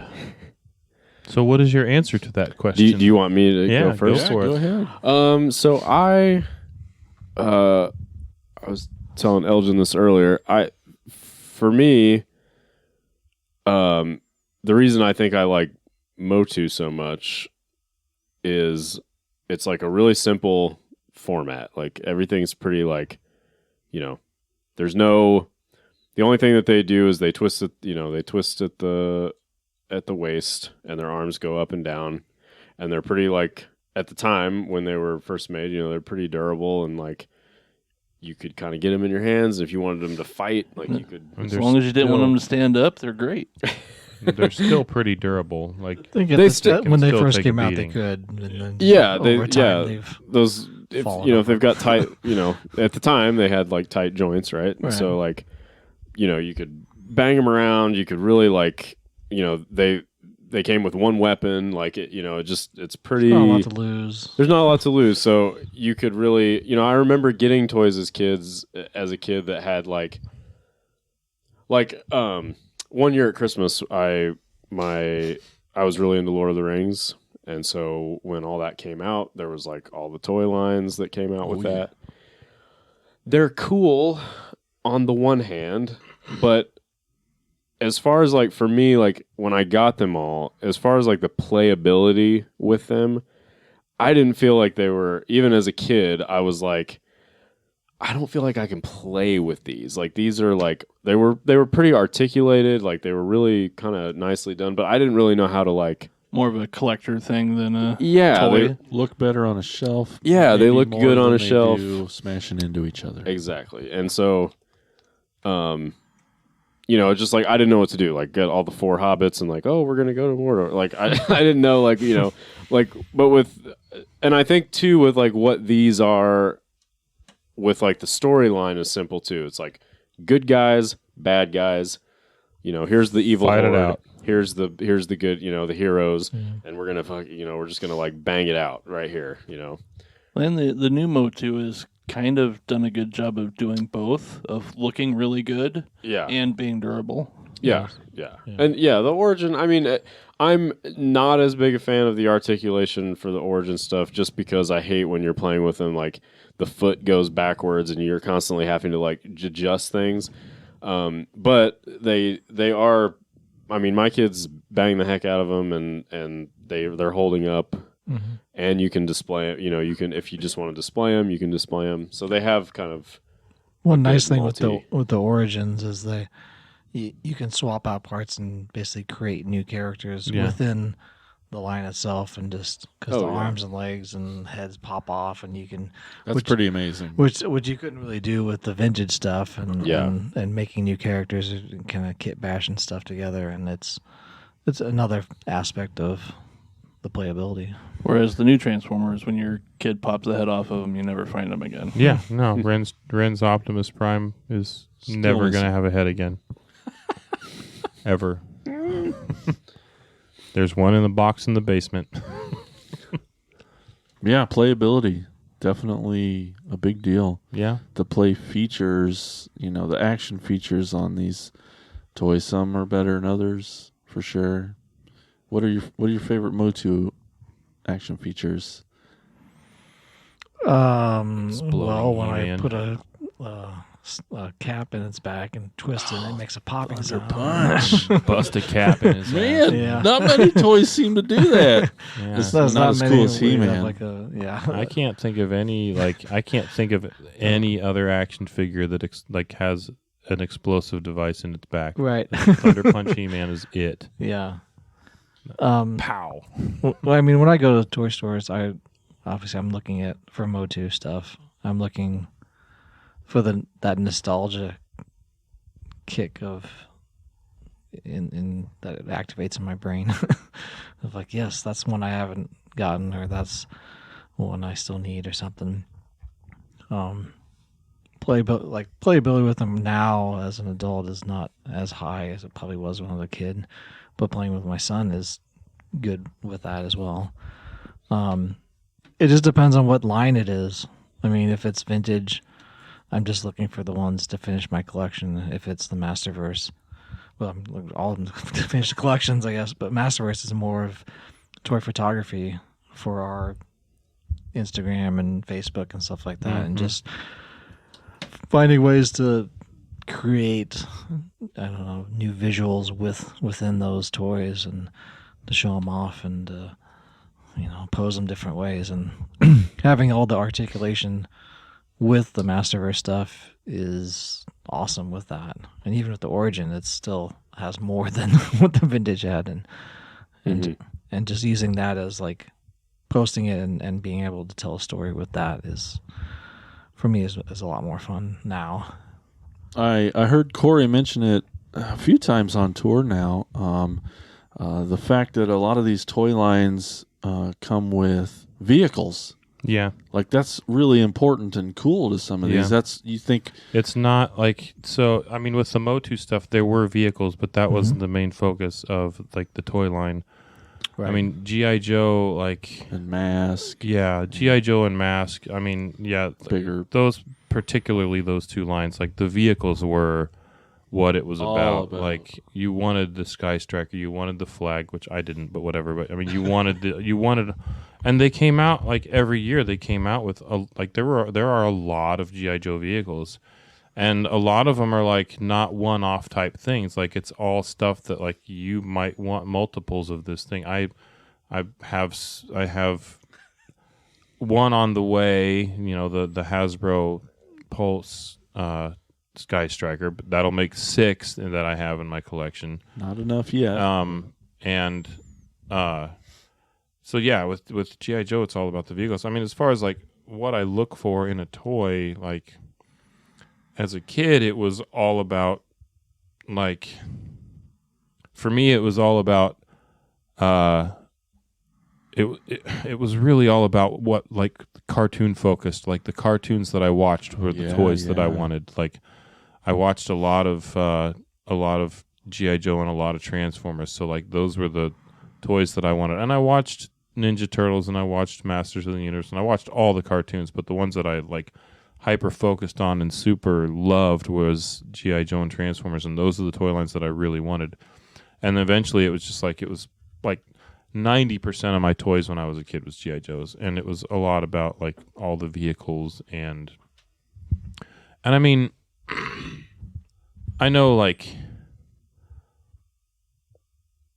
So what is your answer to that question? Do you want me to Yeah, go first? go for it. ahead. So I was telling Elgin this earlier. For me, the reason I think I like Motu so much is it's like a really simple format. Like everything's pretty like, there's no. The only thing that they do is they twist it. They twist it at the waist, and their arms go up and down, and they're pretty like at the time when they were first made. They're pretty durable, and like you could kind of get them in your hands. If you wanted them to fight, like you could. And As they're long as you didn't want still- them to stand up, they're great. They're still pretty durable. Like I think can when they still first take a came out, they beating. could. And then Yeah, over time, they've those if fallen if they've got tight, at the time they had like tight joints, right? Right. So like, you could bang them around. You could really like, they came with one weapon. Like it's pretty. not a lot to lose. There's not a lot to lose, so you could really, I remember getting toys as a kid that had like one year at Christmas, I was really into Lord of the Rings, and so when all that came out, there was like all the toy lines that came out with that. They're cool on the one hand, but as far as like for me, like when I got them all, as far as like the playability with them, I didn't feel like they were, even as a kid, I was like, I don't feel like I can play with these. Like these are like they were pretty articulated, like they were really kind of nicely done, but I didn't really know how to like More of a collector thing than a toy. toy. Look better on a shelf. Yeah, they maybe look more good on than a they shelf. do smashing into each other. Exactly. And so just like I didn't know what to do. Like get all the 4 hobbits and like, oh, we're gonna go to Mordor. Like I didn't know like, like but with and I think too with like what these are with like the storyline is simple too. It's like good guys, bad guys. Here's the evil Fight it horde. out. Here's the good, the heroes, and we're gonna we're just gonna like bang it out right here. And the new Motu has kind of done a good job of doing both, of looking really good Yeah. and being durable. Yeah. And the origin, I mean, I'm not as big a fan of the articulation for the origin stuff just because I hate when you're playing with them, like the foot goes backwards and you're constantly having to like adjust things. But they are, I mean, my kids bang the heck out of them and they're holding up. Mm-hmm. And you can display it. You can, if you just want to display them, you can display them. So they have kind of One nice thing multi- with the origins is you can swap out parts and basically create new characters within the line itself, and just because the arms and legs and heads pop off, and you can That's pretty amazing. which you couldn't really do with the vintage stuff and making new characters and kind of kit bashing stuff together, and it's another aspect of the playability. Whereas the new Transformers, when your kid pops the head off of them, you never find them again. Yeah, no, Ren's Optimus Prime is never going to have a head again. Ever. There's one in the box in the basement. Yeah, playability. Definitely a big deal. Yeah. The play features, the action features on these toys, some are better than others, for sure. What are your favorite Motu action features? Well, when I He-Man. put a cap in its back and twist it, it makes a popping sound. Bust a cap in his Man, Yeah. not many toys seem to do that. Yeah. It's There's not as many cool as where you have He-Man. I can't think of any other action figure that has an explosive device in its back. Right. Thunder Punch He-Man is it. Yeah. Pow. Well, I mean, when I go to toy stores, I'm looking for Motu stuff. I'm looking for that nostalgia kick of in that it activates in my brain of like, yes, that's one I haven't gotten, or that's one I still need, or something. Playability with them now as an adult is not as high as it probably was when I was a kid, but playing with my son is good with that as well. It just depends on what line it is. I mean, if it's vintage, I'm just looking for the ones to finish my collection. If it's the Masterverse, well, I'm looking all of them to finish the collections, I guess. But Masterverse is more of toy photography for our Instagram and Facebook and stuff like that, and just finding ways to create, I don't know, new visuals within those toys and to show them off and pose them different ways, and having all the articulation with the Masterverse stuff is awesome with that. And even with the Origin, it still has more than what the vintage had, and just using that as like posting it and being able to tell a story with that is, for me, is a lot more fun now. I heard Corey mention it a few times on tour now. The fact that a lot of these toy lines come with vehicles. Yeah. Like, that's really important and cool to some of these. That's, you think... It's not like... So, I mean, with the Motu stuff, there were vehicles, but that wasn't the main focus of, like, the toy line. Right. I mean, G.I. Joe, like... And Mask. Yeah, G.I. Joe and Mask. I mean, yeah. Bigger. Those, particularly those two lines, like, the vehicles were what it was about. Like, you wanted the Sky Striker, you wanted the flag, which I didn't, but whatever. But, I mean, you wanted... And they came out, like, every year they came out with, there are a lot of G.I. Joe vehicles. And a lot of them are, like, not one-off type things. Like, it's all stuff that, like, you might want multiples of this thing. I have one on the way. The Hasbro Pulse Sky Striker, but that'll make 6 that I have in my collection. Not enough yet. And so yeah, with G.I. Joe, it's all about the vehicles. I mean, as far as like what I look for in a toy, like as a kid, it was all about like, for me, it was all about it was really all about what, like, cartoon focused, like the cartoons that I watched were the toys that I wanted. Like, I watched a lot of G.I. Joe and a lot of Transformers, so like those were the toys that I wanted. And I watched Ninja Turtles and I watched Masters of the Universe and I watched all the cartoons, but the ones that I like hyper focused on and super loved was G.I. Joe and Transformers, and those are the toy lines that I really wanted. And eventually it was just like, it was like 90% of my toys when I was a kid was G.I. Joe's, and it was a lot about like all the vehicles and I mean, I know like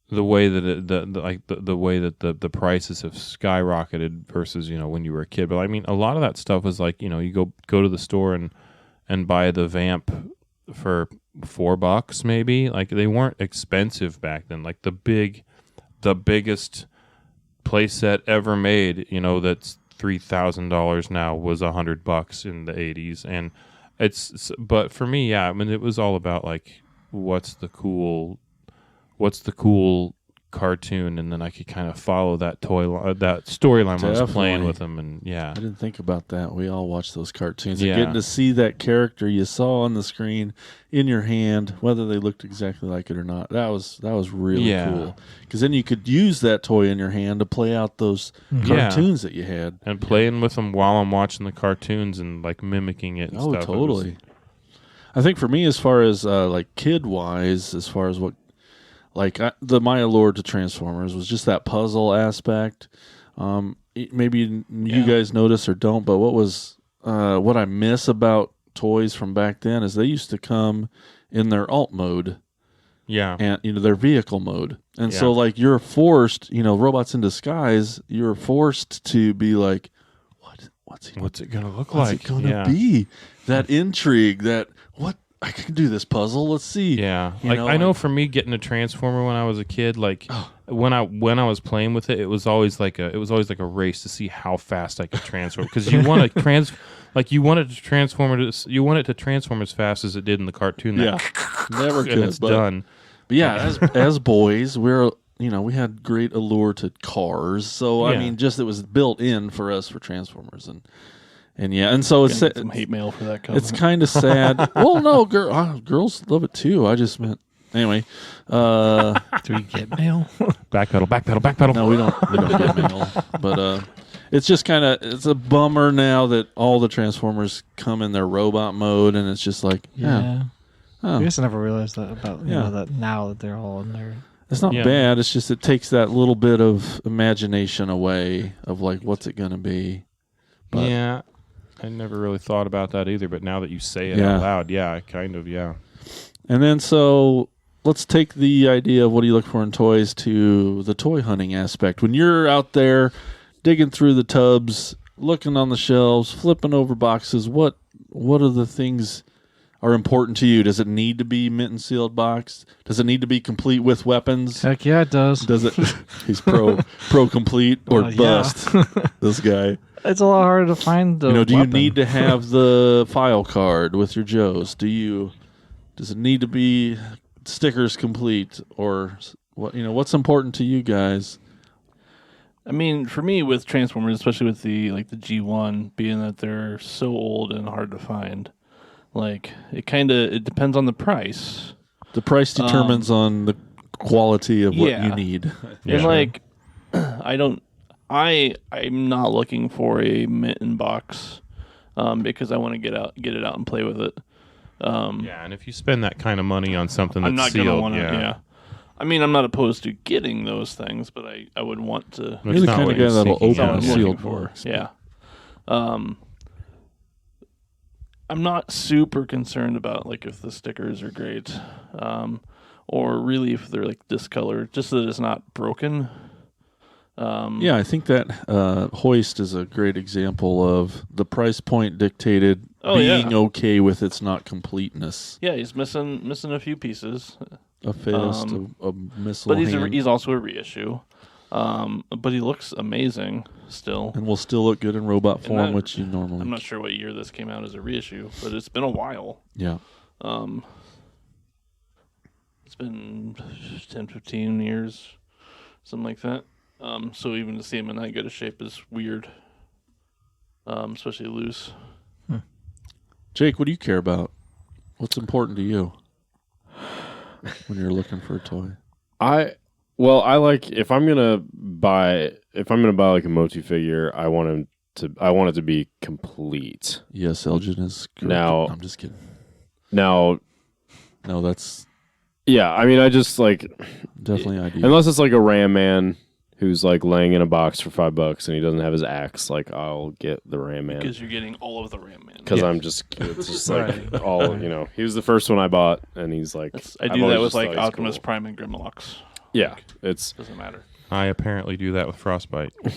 the way that the way that the prices have skyrocketed versus when you were a kid, but I mean a lot of that stuff was like you go to the store and buy the Vamp for $4 maybe. Like, they weren't expensive back then. Like the biggest playset ever made, that's $3,000 now, was $100 in the 80s. And but for me, yeah, I mean, it was all about like, what's the cool cartoon, and then I could kind of follow that that storyline I was playing with them. And yeah, I didn't think about that. We all watched those cartoons. Yeah. And getting to see that character you saw on the screen in your hand, whether they looked exactly like it or not, that was really cool. Because then you could use that toy in your hand to play out those cartoons that you had, and playing with them while I'm watching the cartoons and like mimicking it. And stuff. Totally. I think for me, as far as like kid wise, as far as what. Like my allure to Transformers was just that puzzle aspect. Maybe you guys notice or don't, but what I miss about toys from back then is they used to come in their alt mode, and their vehicle mode, and so like you're forced, Robots in Disguise, you're forced to be like, what's it gonna look like? What's it gonna be? That intrigue, that what. I can do this puzzle. Let's see. Yeah, I know for me, getting a Transformer when I was a kid, like when I was playing with it, it was always like a race to see how fast I could transform, because you want to you want it to transform as fast as it did in the cartoon. Never could. And it's done. But yeah, as boys, we had great allure to cars. So I mean, just it was built in for us for Transformers and so it's some hate mail for that. It's kind of sad. Well, no, girls love it too. I just meant anyway. Do we get mail? Backpedal. No, we don't get mail. But it's just it's a bummer now that all the Transformers come in their robot mode, and it's just like I guess I never realized that about that now that they're all in there. It's not bad. It's just it takes that little bit of imagination away of like what's it gonna be. But, yeah. I never really thought about that either, but now that you say it out loud, And then so let's take the idea of what do you look for in toys to the toy hunting aspect. When you're out there digging through the tubs, looking on the shelves, flipping over boxes, what are the things are important to you? Does it need to be mint and sealed box? Does it need to be complete with weapons? Heck yeah, it does. Does it? He's pro complete or bust. This guy. It's a lot harder to find the do weapon. you need to have the file card with your Joes? Does it need to be stickers complete, or what? What's important to you guys? I mean, for me with Transformers, especially with the G1, being that they're so old and hard to find, like it depends on the price. The price determines on the quality of what you need. And I'm not looking for a mitten box because I want to get it out and play with it. And if you spend that kind of money on something that's I'm not sealed, gonna want to. I mean, I'm not opposed to getting those things, but I would want to. You're the kind of guy that'll open a sealed box. Yeah. I'm not super concerned about like if the stickers are great, or really if they're like discolored, just that it's not broken. Yeah, I think that Hoist is a great example of the price point dictated being okay with its not completeness. Yeah, he's missing a few pieces. A fist, a missile But hand. he's also a reissue. But he looks amazing still. And will still look good in robot form, that- which you normally... I'm not sure what year this came out as a reissue, but it's been a while. Yeah. It's been 10, 15 years, something like that. So even to see him in that good a shape is weird, especially loose. Jake, what do you care about? What's important to you when you're looking for a toy? I like if I'm gonna buy like a Motu figure, I want it to be complete. Yes, Elgin is correct. Now, I'm just kidding. Now, No, that's yeah, I mean, I just like definitely ideal. unless it's like a Ram Man who's like laying in a box for $5 and he doesn't have his axe, like I'll get the Ram Man Because you're getting all of the Ram Man. because it's just like all he was the first one I bought, and he's like I I've do always that with just thought like he's Optimus cool. Prime and Grimlox. Yeah, it's Doesn't matter. I apparently do that with Frostbite. but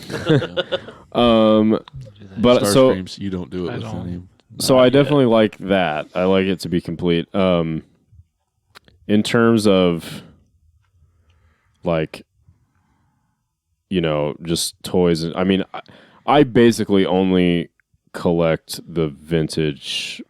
so Starscreams, you don't do it I with don't. any. So I definitely like that. I like it to be complete. In terms of like, just toys. I mean, I basically only collect the vintage,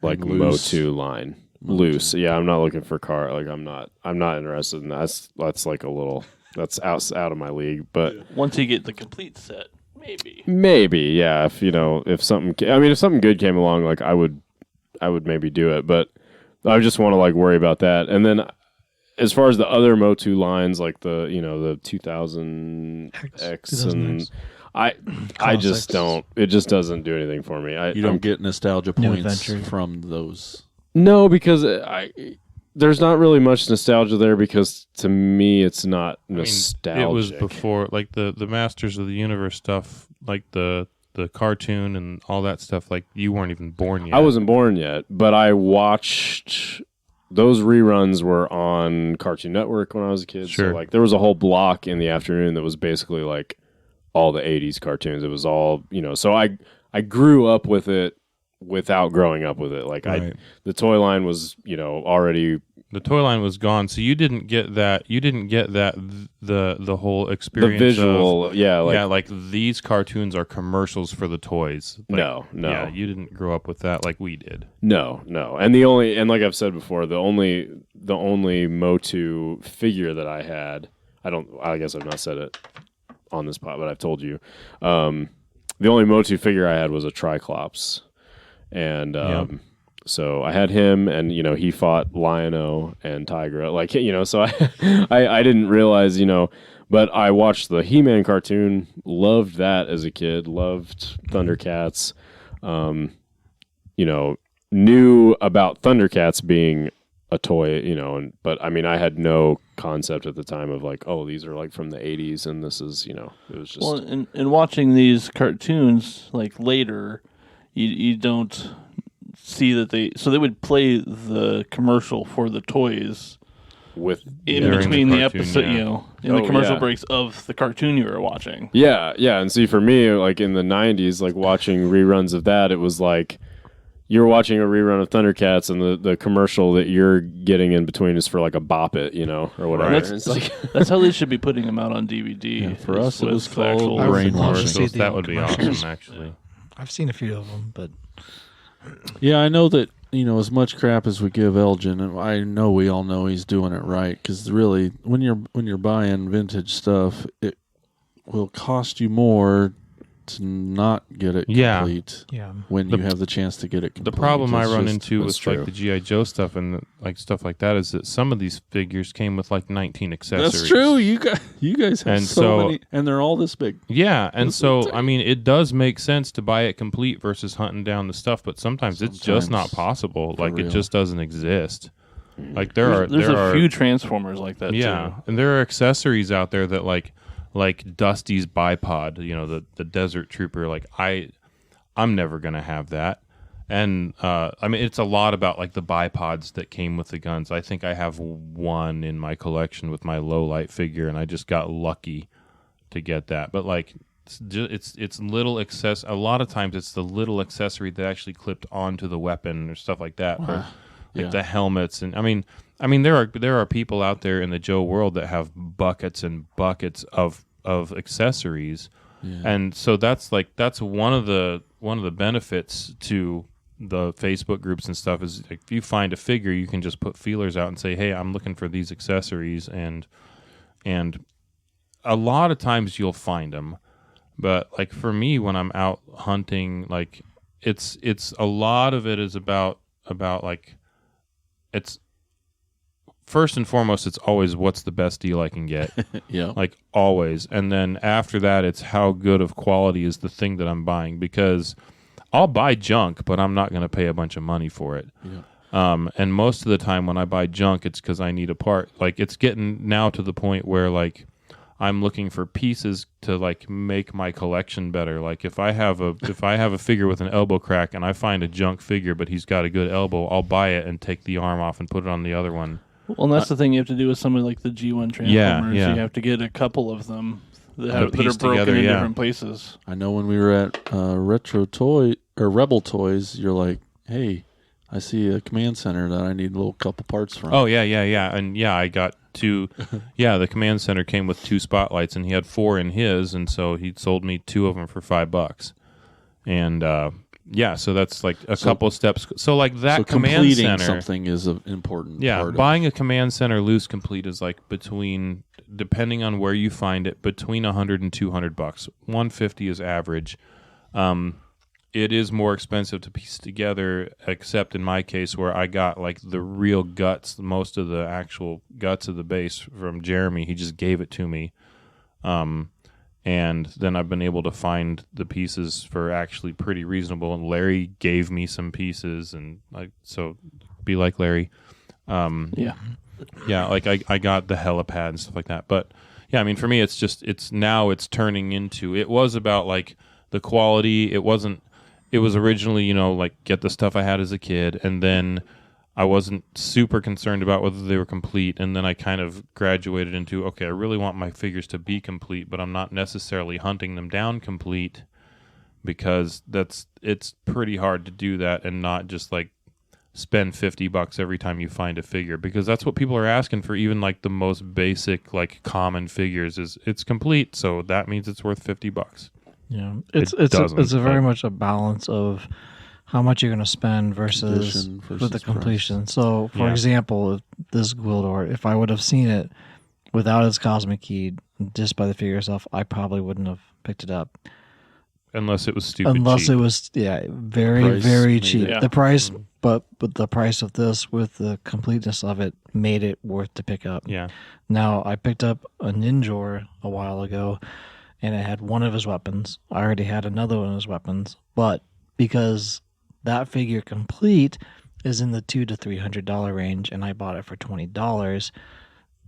like And loose. Motu line. Loose. Yeah, I'm not looking for car. Like I'm not interested in that. That's like a little. That's out of my league. But Once you get the complete set, maybe. maybe, yeah. If something good came along, like I would maybe do it. But I just want to like worry about that. And then as far as the other Motu lines, like the 2000 X 2000 and X. I just Classics. don't. It just doesn't do anything for me. You don't get nostalgia New points Adventure. from those. No, because there's not really much nostalgia there because to me it's not nostalgic. It was before, like the Masters of the Universe stuff, like the cartoon and all that stuff. Like you weren't even born yet. I wasn't born yet, but I watched those reruns were on Cartoon Network when I was a kid. Sure. So like there was a whole block in the afternoon that was basically like all the 80s cartoons. It was all, so I grew up with it without growing up with it. Like Right. the toy line was, already The toy line was gone, so you didn't get that. You didn't get that the whole experience. the visual, of, yeah, like like these cartoons are commercials for the toys. Like, no. Yeah, you didn't grow up with that like we did. No. And like I've said before, the only Motu figure that I had, I guess I've not said it on this pod, but I've told you. The only Motu figure I had was a Triclops. And so I had him, and he fought Lion-O and Tigra, like so I didn't realize, but I watched the He-Man cartoon, loved that as a kid, loved Thundercats, knew about Thundercats being a toy, but I mean I had no concept at the time of like, oh, these are like from the 80s and this is, it was just Well, in watching these cartoons like later, you don't see that they would play the commercial for the toys with in During between the the cartoon, episode, yeah. in the Oh, commercial yeah. breaks of the cartoon you were watching. Yeah, and see for me, like in the 90s, like watching reruns of that, it was like you're watching a rerun of Thundercats and the commercial that you're getting in between is for like a Bop It, or whatever. Right. It's like That's how they should be putting them out on DVD. Yeah, for is us, it with was the called actual- I would Brainwash. love to see Commercials, the that would be commercials. awesome, actually. I've seen a few of them, but Yeah, I know that, as much crap as we give Elgin, and I know we all know he's doing it right, because really, when you're buying vintage stuff, it will cost you more to not get it Yeah. complete yeah. when The- you have the chance to get it complete. The problem I It's run just- into that's with true. like the GI Joe stuff and like stuff like that is that some of these figures came with like 19 accessories. That's true. You guys have And so so- many, and they're all this big. Yeah, and That's so insane. I mean, it does make sense to buy it complete versus hunting down the stuff, but sometimes it's just not Sometimes, possible. for Like real. it just doesn't exist. Like there's There's a few Transformers like that yeah, too. and there are accessories out there that like Dusty's bipod, the Desert Trooper. Like I'm never gonna have that. And I mean, it's a lot about like the bipods that came with the guns. I think I have one in my collection with my low light figure, and I just got lucky to get that. But like it's little access. A lot of times it's the little accessory that actually clipped onto the weapon or stuff like that, or like the helmets. And I mean there are people out there in the Joe world that have buckets and buckets of accessories, and so that's one of the benefits to the Facebook groups and stuff is if you find a figure, you can just put feelers out and say, hey, I'm looking for these accessories, and a lot of times you'll find them. But like for me, when I'm out hunting, like it's a lot of it is about like it's first and foremost, it's always what's the best deal I can get. Like always. And then after that, it's how good of quality is the thing that I'm buying, because I'll buy junk, but I'm not going to pay a bunch of money for it. And most of the time when I buy junk, it's because I need a part. Like it's getting now to the point where like I'm looking for pieces to like make my collection better. Like if I have a figure with an elbow crack and I find a junk figure, but he's got a good elbow, I'll buy it and take the arm off and put it on the other one. Well, and that's the thing you have to do with some of like the G1 Transformers. You have to get a couple of them that are broken together, in different places. I know when we were at Retro Toy or Rebel Toys, you're like, hey, I see a command center that I need a little couple parts from. Oh, yeah. And I got 2. The command center came with 2 spotlights, and he had 4 in his, and so he sold me 2 of them for $5. And so that's like a couple of steps. So like that so command completing center, something is an important part buying a command center loose complete is like between, depending on where you find it, between $100 and $200. $150 is average. It is more expensive to piece together, except in my case where I got like the real guts, most of the actual guts of the base from Jeremy. He just gave it to me. And then I've been able to find the pieces for actually pretty reasonable. And Larry gave me some pieces, and so be like Larry. Like I got the helipad and stuff like that. But yeah, I mean, for me, it's turning into, it was about like the quality. It was originally, like get the stuff I had as a kid, and then I wasn't super concerned about whether they were complete, and then I kind of graduated into, okay, I really want my figures to be complete, but I'm not necessarily hunting them down complete, because it's pretty hard to do that and not just like spend $50 every time you find a figure, because that's what people are asking for. Even like the most basic, like common figures is it's complete, so that means it's worth $50. Yeah, it's very much a balance of how much you're going to spend versus for the completion. Price. So, for example, this Gwildor, if I would have seen it without its Cosmic Key, just by the figure itself, I probably wouldn't have picked it up. Unless it was stupid cheap. It was, very cheap. Yeah. The price, but the price of this with the completeness of it made it worth to pick up. Yeah. Now, I picked up a Ninjor a while ago, and it had one of his weapons. I already had another one of his weapons, but because that figure complete is in the $200 to $300 range, and I bought it for $20.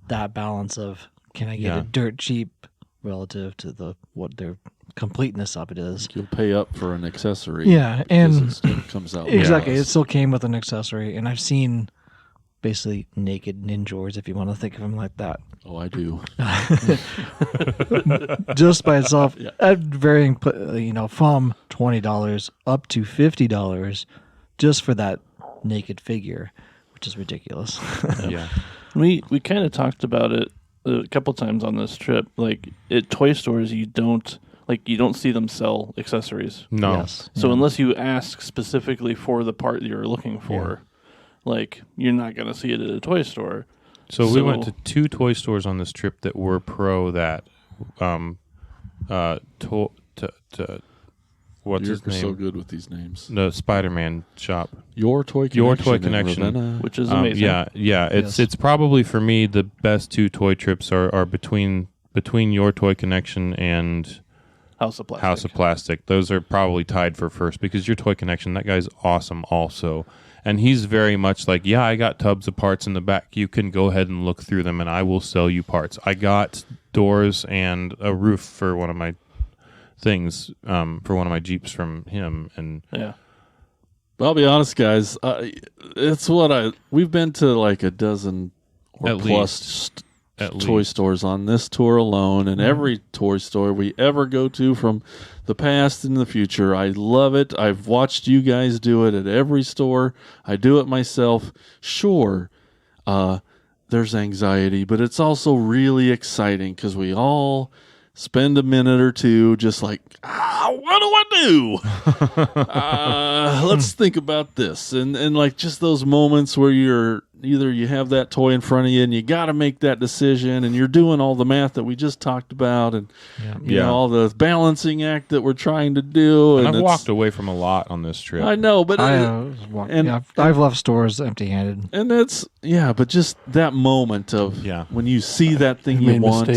That balance of can I get it dirt cheap relative to what their completeness of it is. You'll pay up for an accessory. Yeah, and it comes out exactly. It still came with an accessory, and I've seen basically naked ninjors, if you want to think of them like that. Oh, I do. Just by itself, at varying, from $20 up to $50 just for that naked figure, which is ridiculous. Yeah, we kind of talked about it a couple times on this trip. Like at toy stores, you don't see them sell accessories. No. Yes. So unless you ask specifically for the part you're looking for, like you're not going to see it at a toy store. So we went to 2 toy stores on this trip that were pro that. What's his name? You're so good with these names. The Spider-Man shop. Your Toy Connection. Which is amazing. It's probably for me the best 2 toy trips are between Your Toy Connection and House of Plastic. Those are probably tied for first, because Your Toy Connection, that guy's awesome also. And he's very much like, I got tubs of parts in the back. You can go ahead and look through them, and I will sell you parts. I got doors and a roof for one of my things, for one of my Jeeps from him. And I'll be honest, guys. It's what we've been to like a dozen or at plus toy stores on this tour alone, and every toy store we ever go to from the past and the future. I love it. I've watched you guys do it at every store. I do it myself. Sure, there's anxiety, but it's also really exciting because we all spend a minute or two just like, what do I do? Let's think about this. And like just those moments where you're either you have that toy in front of you and you got to make that decision and you're doing all the math that we just talked about and you know, all the balancing act that we're trying to do. And I've walked away from a lot on this trip. I know, but I've left stores empty-handed. And that's, but just that moment of when you see that thing you want.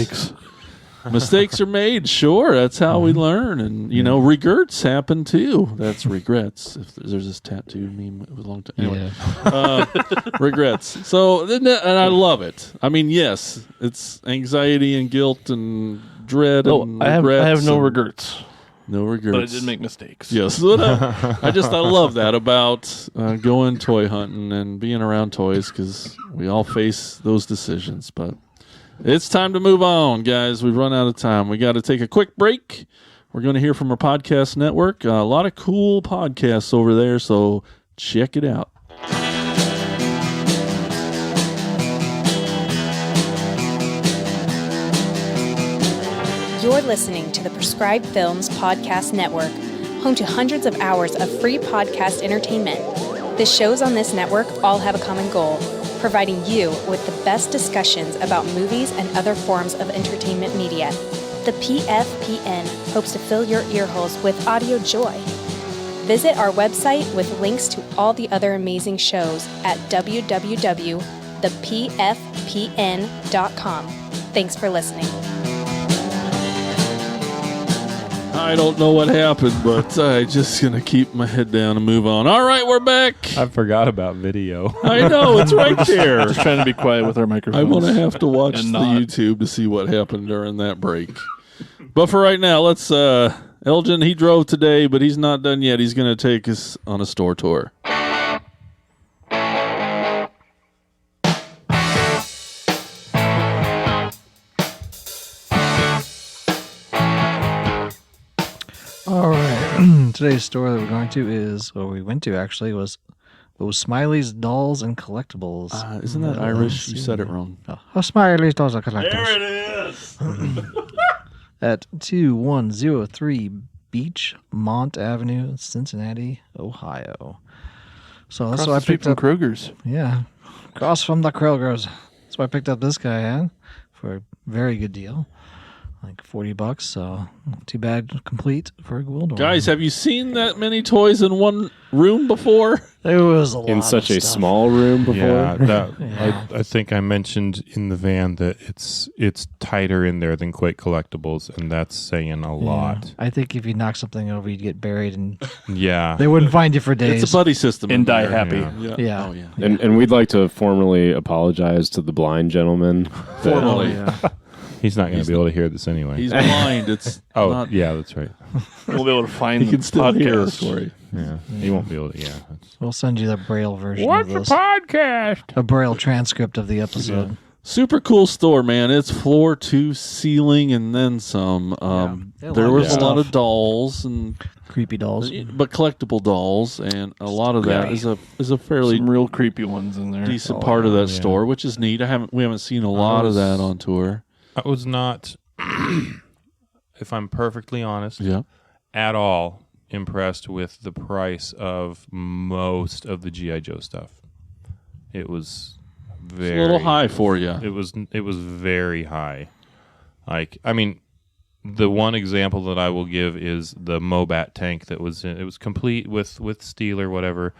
Mistakes are made, sure. That's how we learn. And, you know, regrets happen too. That's regrets. If there's this tattoo meme, it was a long time. Anyway, regrets. So, and I love it. I mean, yes, it's anxiety and guilt and dread and regrets. I have no regrets. No regrets. But I did make mistakes. Yes. I love that about going toy hunting and being around toys because we all face those decisions. But it's time to move on, guys. We've run out of time. We got to take a quick break. We're going to hear from our podcast network. A lot of cool podcasts over there, so check it out. You're listening to the Prescribed Films Podcast Network, home to hundreds of hours of free podcast entertainment. The shows on this network all have a common goal: providing you with the best discussions about movies and other forms of entertainment media. The PFPN hopes to fill your earholes with audio joy. Visit our website with links to all the other amazing shows at www.thepfpn.com. Thanks for listening. I don't know what happened, but I'm just going to keep my head down and move on. All right, we're back. I forgot about video. I know, it's right there. Just trying to be quiet with our microphones. I'm going to have to watch the YouTube to see what happened during that break. But for right now, let's... Elgin, he drove today, but he's not done yet. He's going to take us on a store tour. All right. Today's store that we're going to is, or we went to actually, was Smiley's Dolls and Collectibles. Isn't that Irish? You said it wrong. Oh, Smiley's Dolls and Collectibles. There it is. At 2103 Beachmont Avenue, Cincinnati, Ohio. So that's why I picked up Kroger's. Yeah, across from the Kroger's. That's why I picked up this guy for a very good deal. Like $40, so not too bad. Complete for a Gwildor. Guys, have you seen that many toys in one room before? There was a lot in such of a stuff. small room before. Yeah, I think I mentioned in the van that it's tighter in there than Quake Collectibles, and that's saying a lot. I think if you knock something over, you'd get buried, and Yeah, they wouldn't find you for days. It's a buddy system. And die there. happy. Yeah. Oh, yeah. And we'd like to formally apologize to the blind gentleman. Formally. Yeah. he's not going to be able to hear this anyway. He's blind. It's not, yeah, that's right. We'll be able to find he can still podcast. hear us for you. Yeah, he won't be able to. Yeah. We'll send you the Braille version What's of a this. podcast? A Braille transcript of the episode. Super cool store, man. It's floor to ceiling and then some. There was a lot of dolls and Creepy dolls. but collectible dolls, and a lot of that is a fairly Some real creepy ones in there. decent part of that store, which is neat. We haven't seen a lot of that on tour. I was not, if I'm perfectly honest, Yeah. at all impressed with the price of most of the G.I. Joe stuff. It was It's a little high for you. It was very high. Like, I mean, the one example that I will give is the Mobat tank that was it was complete with steel or whatever,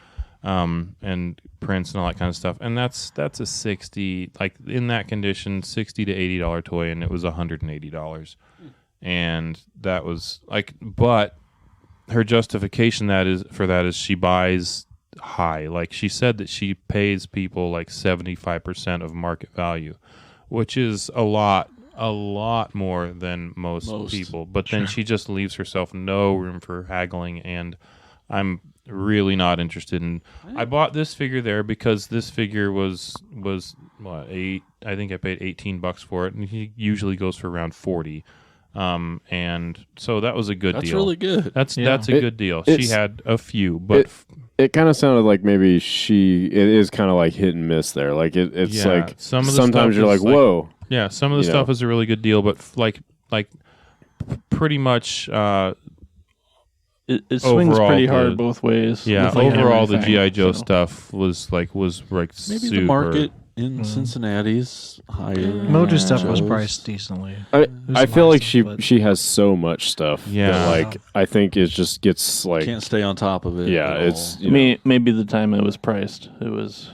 and prints and all that kind of stuff. And that's a 60, like in that condition, $60 to $80 toy, and it was $180. And that was like, but her justification for that is she buys high. Like, she said that she pays people like 75% of market value, which is a lot more than most people. But then she just leaves herself no room for haggling and I'm really not interested in. I bought this figure there because this figure was what, I think I paid $18 for it, and he usually goes for around 40. And so that was a good deal. That's really good. That's a good deal. She had a few, but it kind of sounded like maybe it is kind of like hit and miss there. Like it's like sometimes you're like, whoa. Yeah, some of the stuff is a really good deal, but like pretty much it swings pretty hard both ways. Yeah, overall the G.I. Joe stuff was like maybe super. the market in Cincinnati's higher. Mojo stuff was priced decently. I feel like she has so much stuff. Yeah. That, like I think it just gets like Can't stay on top of it. Yeah, at it's all. Maybe the time it was priced, it was.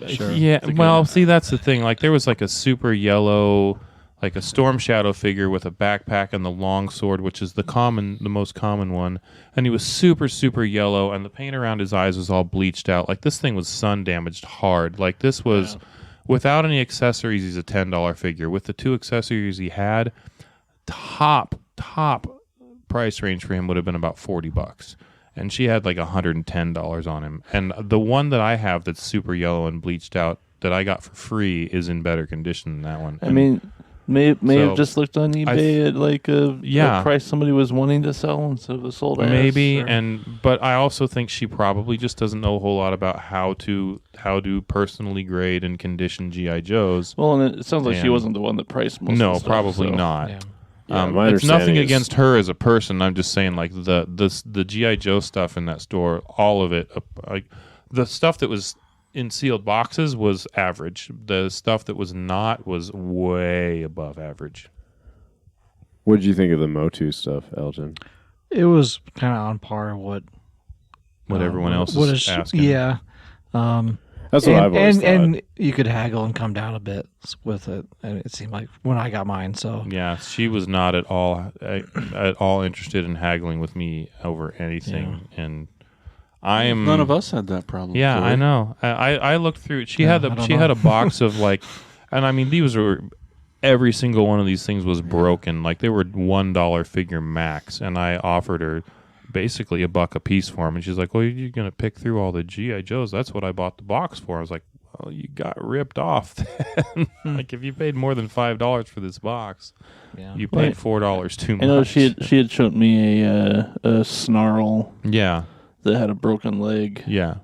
Sure. Yeah, well, see, that's the thing. Like, there was like a super yellow, like a Storm Shadow figure with a backpack and the long sword, which is the most common one. And he was super, super yellow, and the paint around his eyes was all bleached out. Like, this thing was sun damaged hard. Like, this was, without any accessories, he's a $10 figure. With the 2 accessories he had, top price range for him would have been about $40. And she had like $110 on him. And the one that I have that's super yellow and bleached out that I got for free is in better condition than that one. I mean, may have just looked on eBay at like a price somebody was wanting to sell instead of a sold ass. Maybe, but I also think she probably just doesn't know a whole lot about how to personally grade and condition G.I. Joes. Well, and it sounds like she wasn't the one that priced most of the stuff. No, probably not. Yeah. It's nothing against her as a person. I'm just saying, like the G.I. Joe stuff in that store, all of it, like the stuff that was in sealed boxes was average. The stuff that was not was way above average. What did you think of the Motu stuff, Elgin? It was kind of on par with what everyone else is asking. Yeah. That's what I've always thought. And you could haggle and come down a bit with it. And it seemed like when I got mine. So yeah, she was not at all interested in haggling with me over anything. Yeah. And none of us had that problem. Yeah, Corey. I know. I looked through it. She had a box of like, and I mean these were every single one of these things was broken. Like they were $1 figure max, and I offered her basically $1 a piece for them, and she's like, "Well, you're gonna pick through all the G.I. Joes. That's what I bought the box for." I was like, "Well, you got ripped off then." Like if you paid more than $5 for this box, you paid $4 too much. I know she had shown me a snarl. Yeah. That had a broken leg. Yeah.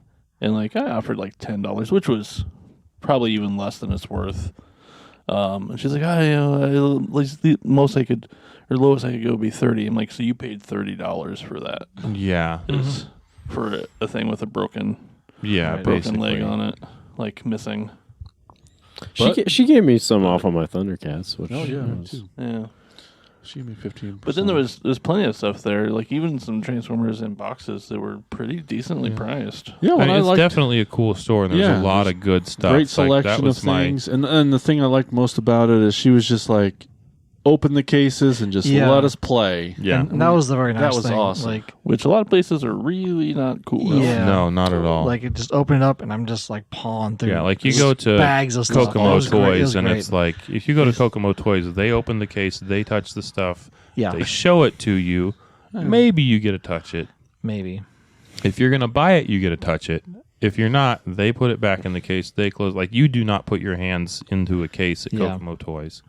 And like I offered like $10, which was probably even less than it's worth. And she's like, at least the most I could, or lowest I could go would be $30. I'm like, so you paid $30 for that? Yeah. For a thing with a broken leg on it, like missing. She gave me some off on my Thundercats, which yeah. She gave me 15%. But then there's plenty of stuff there, like even some Transformers in boxes that were pretty decently priced. Yeah, it's definitely a cool store, and there's a lot of good stuff. Great selection of things, and the thing I liked most about it is she was just like, open the cases and just let us play. Yeah, and that was the very nice thing. That was awesome. Like, which a lot of places are really not cool. Yeah, no, not at all. Like it just open it up, and I'm just like pawing through. Yeah, like you go to bags of stuff. Kokomo Toys, and it's like if you go to Kokomo Toys, they open the case, they touch the stuff. Yeah. They show it to you. Maybe you get to touch it. Maybe. If you're going to buy it, you get to touch it. If you're not, they put it back in the case. They close. Like, you do not put your hands into a case at Kokomo Toys.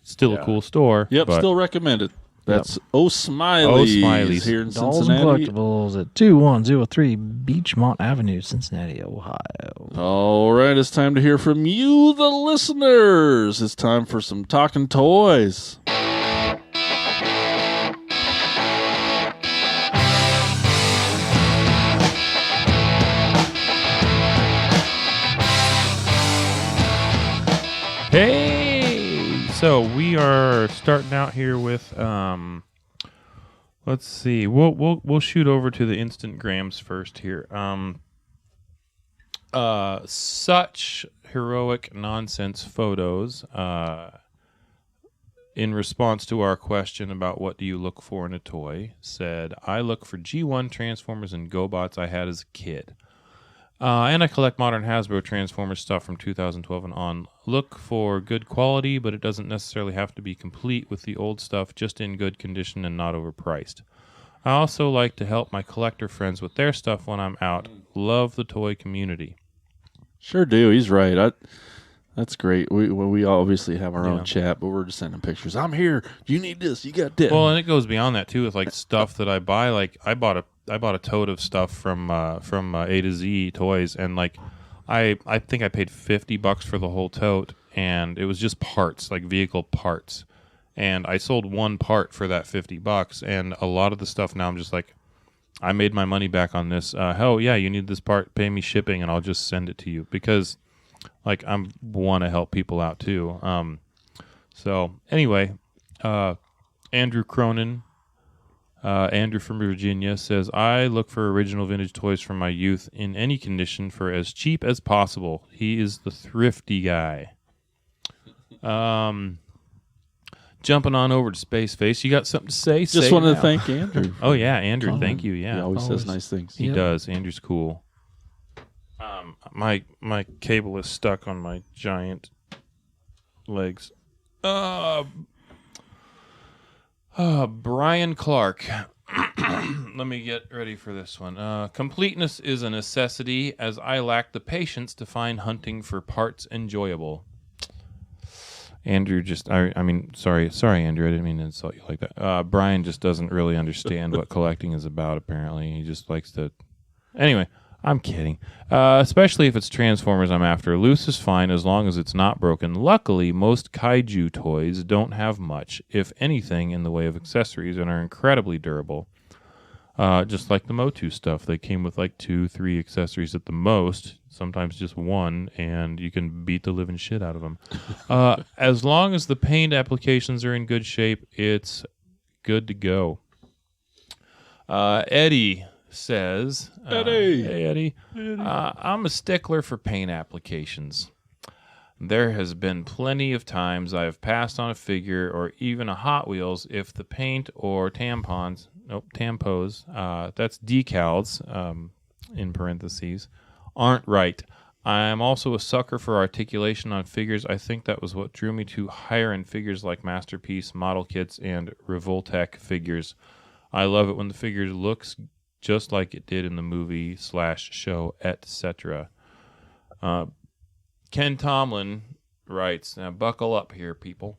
Still a cool store. Yep, still recommend it. That's O'Smiley's here in Dolls Cincinnati. and Collectibles at 2103 Beachmont Avenue, Cincinnati, Ohio. All right, it's time to hear from you, the listeners. It's time for some talking toys. Hey! So we are starting out here with let's see. We'll shoot over to the instant grams first here. Such heroic nonsense photos in response to our question about what do you look for in a toy said, I look for G1 Transformers and GoBots I had as a kid. And I collect modern Hasbro Transformers stuff from 2012 and on. Look for good quality, but it doesn't necessarily have to be complete with the old stuff, just in good condition and not overpriced. I also like to help my collector friends with their stuff when I'm out. Love the toy community. Sure do. He's right. That's great. We obviously have our Yeah. own chat, but we're just sending pictures. I'm here. You need this. You got that. Well, and it goes beyond that too with like stuff that I buy. Like I bought a tote of stuff from A to Z Toys, and like I think I paid $50 for the whole tote, and it was just parts, like vehicle parts. And I sold one part for that $50, and a lot of the stuff now I'm just like, I made my money back on this. Hell yeah, you need this part, pay me shipping, and I'll just send it to you because, like, I want to help people out too. So anyway, Andrew Cronin, Andrew from Virginia says, I look for original vintage toys from my youth in any condition for as cheap as possible. He is the thrifty guy. Jumping on over to Space Face, you got something to say? Just Say wanted it to now. thank Andrew. Oh yeah, Andrew, thank you. Yeah, He always says nice things. he Yep. does. Andrew's cool. My cable is stuck on my giant legs. Brian Clark. Let me get ready for this one. Completeness is a necessity, as I lack the patience to find hunting for parts enjoyable. Andrew sorry, Andrew, I didn't mean to insult you like that. Brian just doesn't really understand what collecting is about, apparently. He just likes to... Anyway, I'm kidding. Especially if it's Transformers I'm after. Loose is fine as long as it's not broken. Luckily, most kaiju toys don't have much, if anything, in the way of accessories and are incredibly durable. Just like the Motu stuff. They came with like 2-3 accessories at the most, sometimes just one, and you can beat the living shit out of them. As long as the paint applications are in good shape, it's good to go. Eddie says, Hey, Eddie. I'm a stickler for paint applications. There has been plenty of times I have passed on a figure or even a Hot Wheels if the paint or tampos, that's decals, in parentheses, aren't right. I'm also a sucker for articulation on figures. I think that was what drew me to higher-end figures like Masterpiece, model kits, and Revoltech figures. I love it when the figure looks just like it did in the movie/show, etc. Ken Tomlin writes, now buckle up here, people.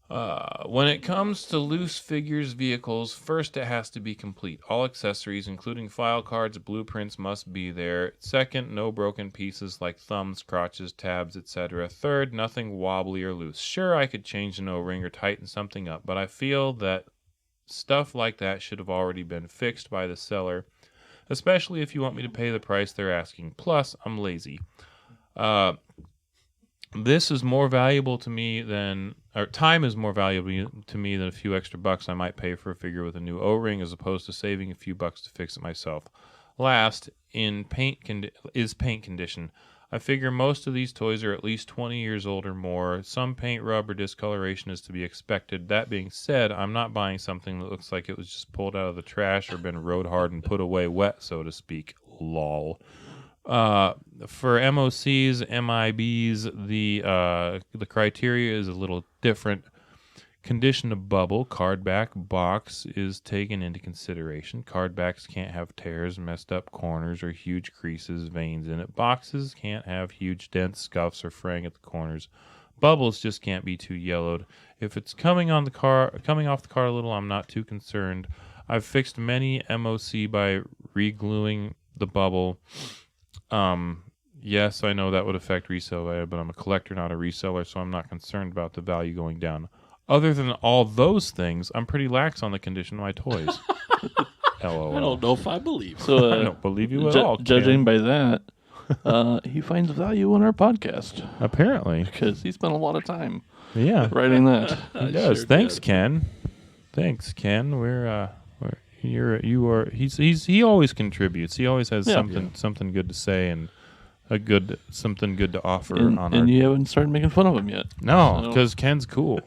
When it comes to loose figures vehicles, first it has to be complete. All accessories, including file cards, blueprints, must be there. Second, no broken pieces like thumbs, crotches, tabs, etc. Third, nothing wobbly or loose. Sure, I could change an O-ring or tighten something up, but I feel that stuff like that should have already been fixed by the seller, especially if you want me to pay the price they're asking. Plus, I'm lazy. This is more valuable to me than, or time is more valuable to me than a few extra bucks I might pay for a figure with a new O-ring, as opposed to saving a few bucks to fix it myself. Last, paint condition. I figure most of these toys are at least 20 years old or more. Some paint rub or discoloration is to be expected. That being said, I'm not buying something that looks like it was just pulled out of the trash or been road hard and put away wet, so to speak. Lol. For MOCs, MIBs, the criteria is a little different. Condition of bubble, card back, box is taken into consideration. Card backs can't have tears, messed up corners, or huge creases, veins in it. Boxes can't have huge dents, scuffs, or fraying at the corners. Bubbles just can't be too yellowed. If it's coming off the car a little, I'm not too concerned. I've fixed many MOC by re-gluing the bubble. Yes, I know that would affect resale value, but I'm a collector, not a reseller, so I'm not concerned about the value going down. Other than all those things, I'm pretty lax on the condition of my toys. LOL. I don't know if I believe. So, I don't believe you at all. judging Ken. by that, he finds value in our podcast Apparently. because he spent a lot of time Yeah, writing that. he does. Thanks, Ken. Thanks, Ken. He always contributes. He always has something good to say and something good to offer And you haven't started making fun of him yet. No, So- because Ken's cool.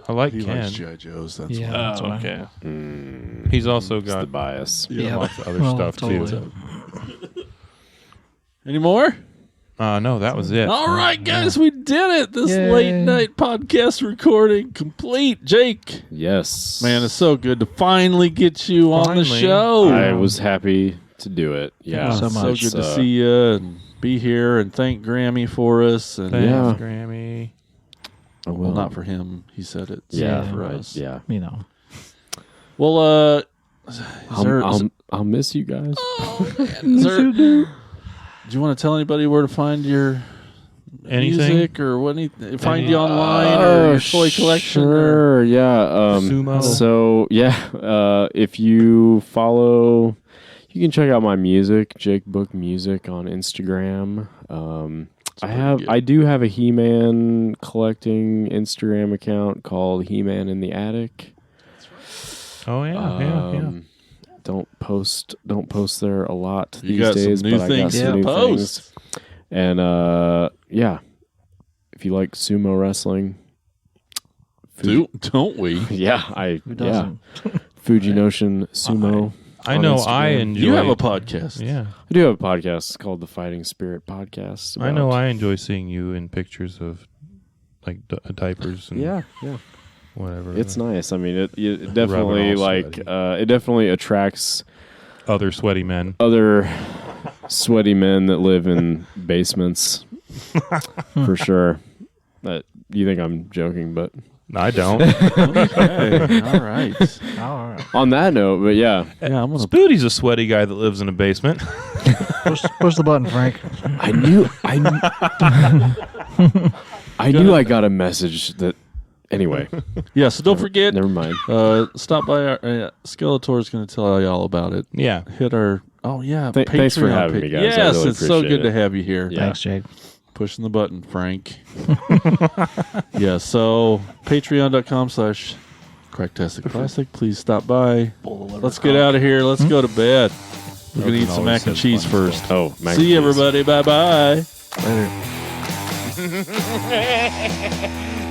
I like He Ken. likes G.I. Joes. That's Yeah. why. That's Oh, why. okay. He's also It's the got bias. Yeah. lots of other Well, stuff totally. too. Any more? No, that was it. All right, guys, we did it. This Yay. late night podcast recording complete. Jake, Yes. man, it's so good to finally get you on the Finally. show. I was happy to do it. Yeah. so so much. good to see you and be here, and thank Grammy for us. And Thanks, Yeah. Grammy. well, not for him. He said it. Yeah. for Right. us. Yeah. You know. Well, is there- I'll miss you guys. is there- do you want to tell anybody where to find your Anything? music or what? Find you online or your toy collection? Or, Sure. Yeah. Sumo. So yeah, if you follow, you can check out my music, Jake Book Music on Instagram. I do have a He-Man collecting Instagram account called He-Man in the Attic. Oh yeah, yeah. Don't post there a lot You these got days, some new but I got things some to new post. things. And yeah, if you like sumo wrestling, Don't we? yeah, Who doesn't? Fujinotion Sumo. I on know. Instagram. I enjoy. You have a podcast. Yeah, I do have a podcast. It's called the Fighting Spirit Podcast. I know. about- I enjoy seeing you in pictures of like diapers and yeah. whatever. It's nice. I mean, it definitely all like sweaty. it definitely attracts Other sweaty men. other sweaty men that live in basements for sure. You think I'm joking, but I don't. Okay. All right. All right. on that note, but yeah, Yeah, I'm gonna. Spoody's a sweaty guy that lives in a basement. Push the button, Frank. I knew I got a message that. Anyway, Yeah, so don't forget. never mind. Stop by our Skeletor's going to tell you all about it. Yeah. Hit our. Oh yeah. Thanks for Patreon having me, guys. I Yes, really it's so appreciate good to it. have you here. Yeah. Thanks, Jade. Pushing the button, Frank. Yeah. So patreon.com/Cracktastic Plastic. Please stop by. Let's get out of here. Let's go to bed. We're gonna eat some mac and cheese first. Oh, mac See you, and cheese. everybody. Bye bye. Later.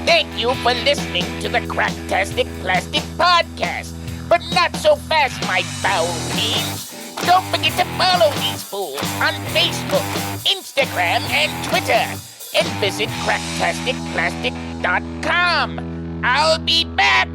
Thank you for listening to the Cracktastic Plastic Podcast. But not so fast, my foul fiends. Don't forget to follow these fools on Facebook, Instagram, and Twitter. And visit cracktasticplastic.com. I'll be back.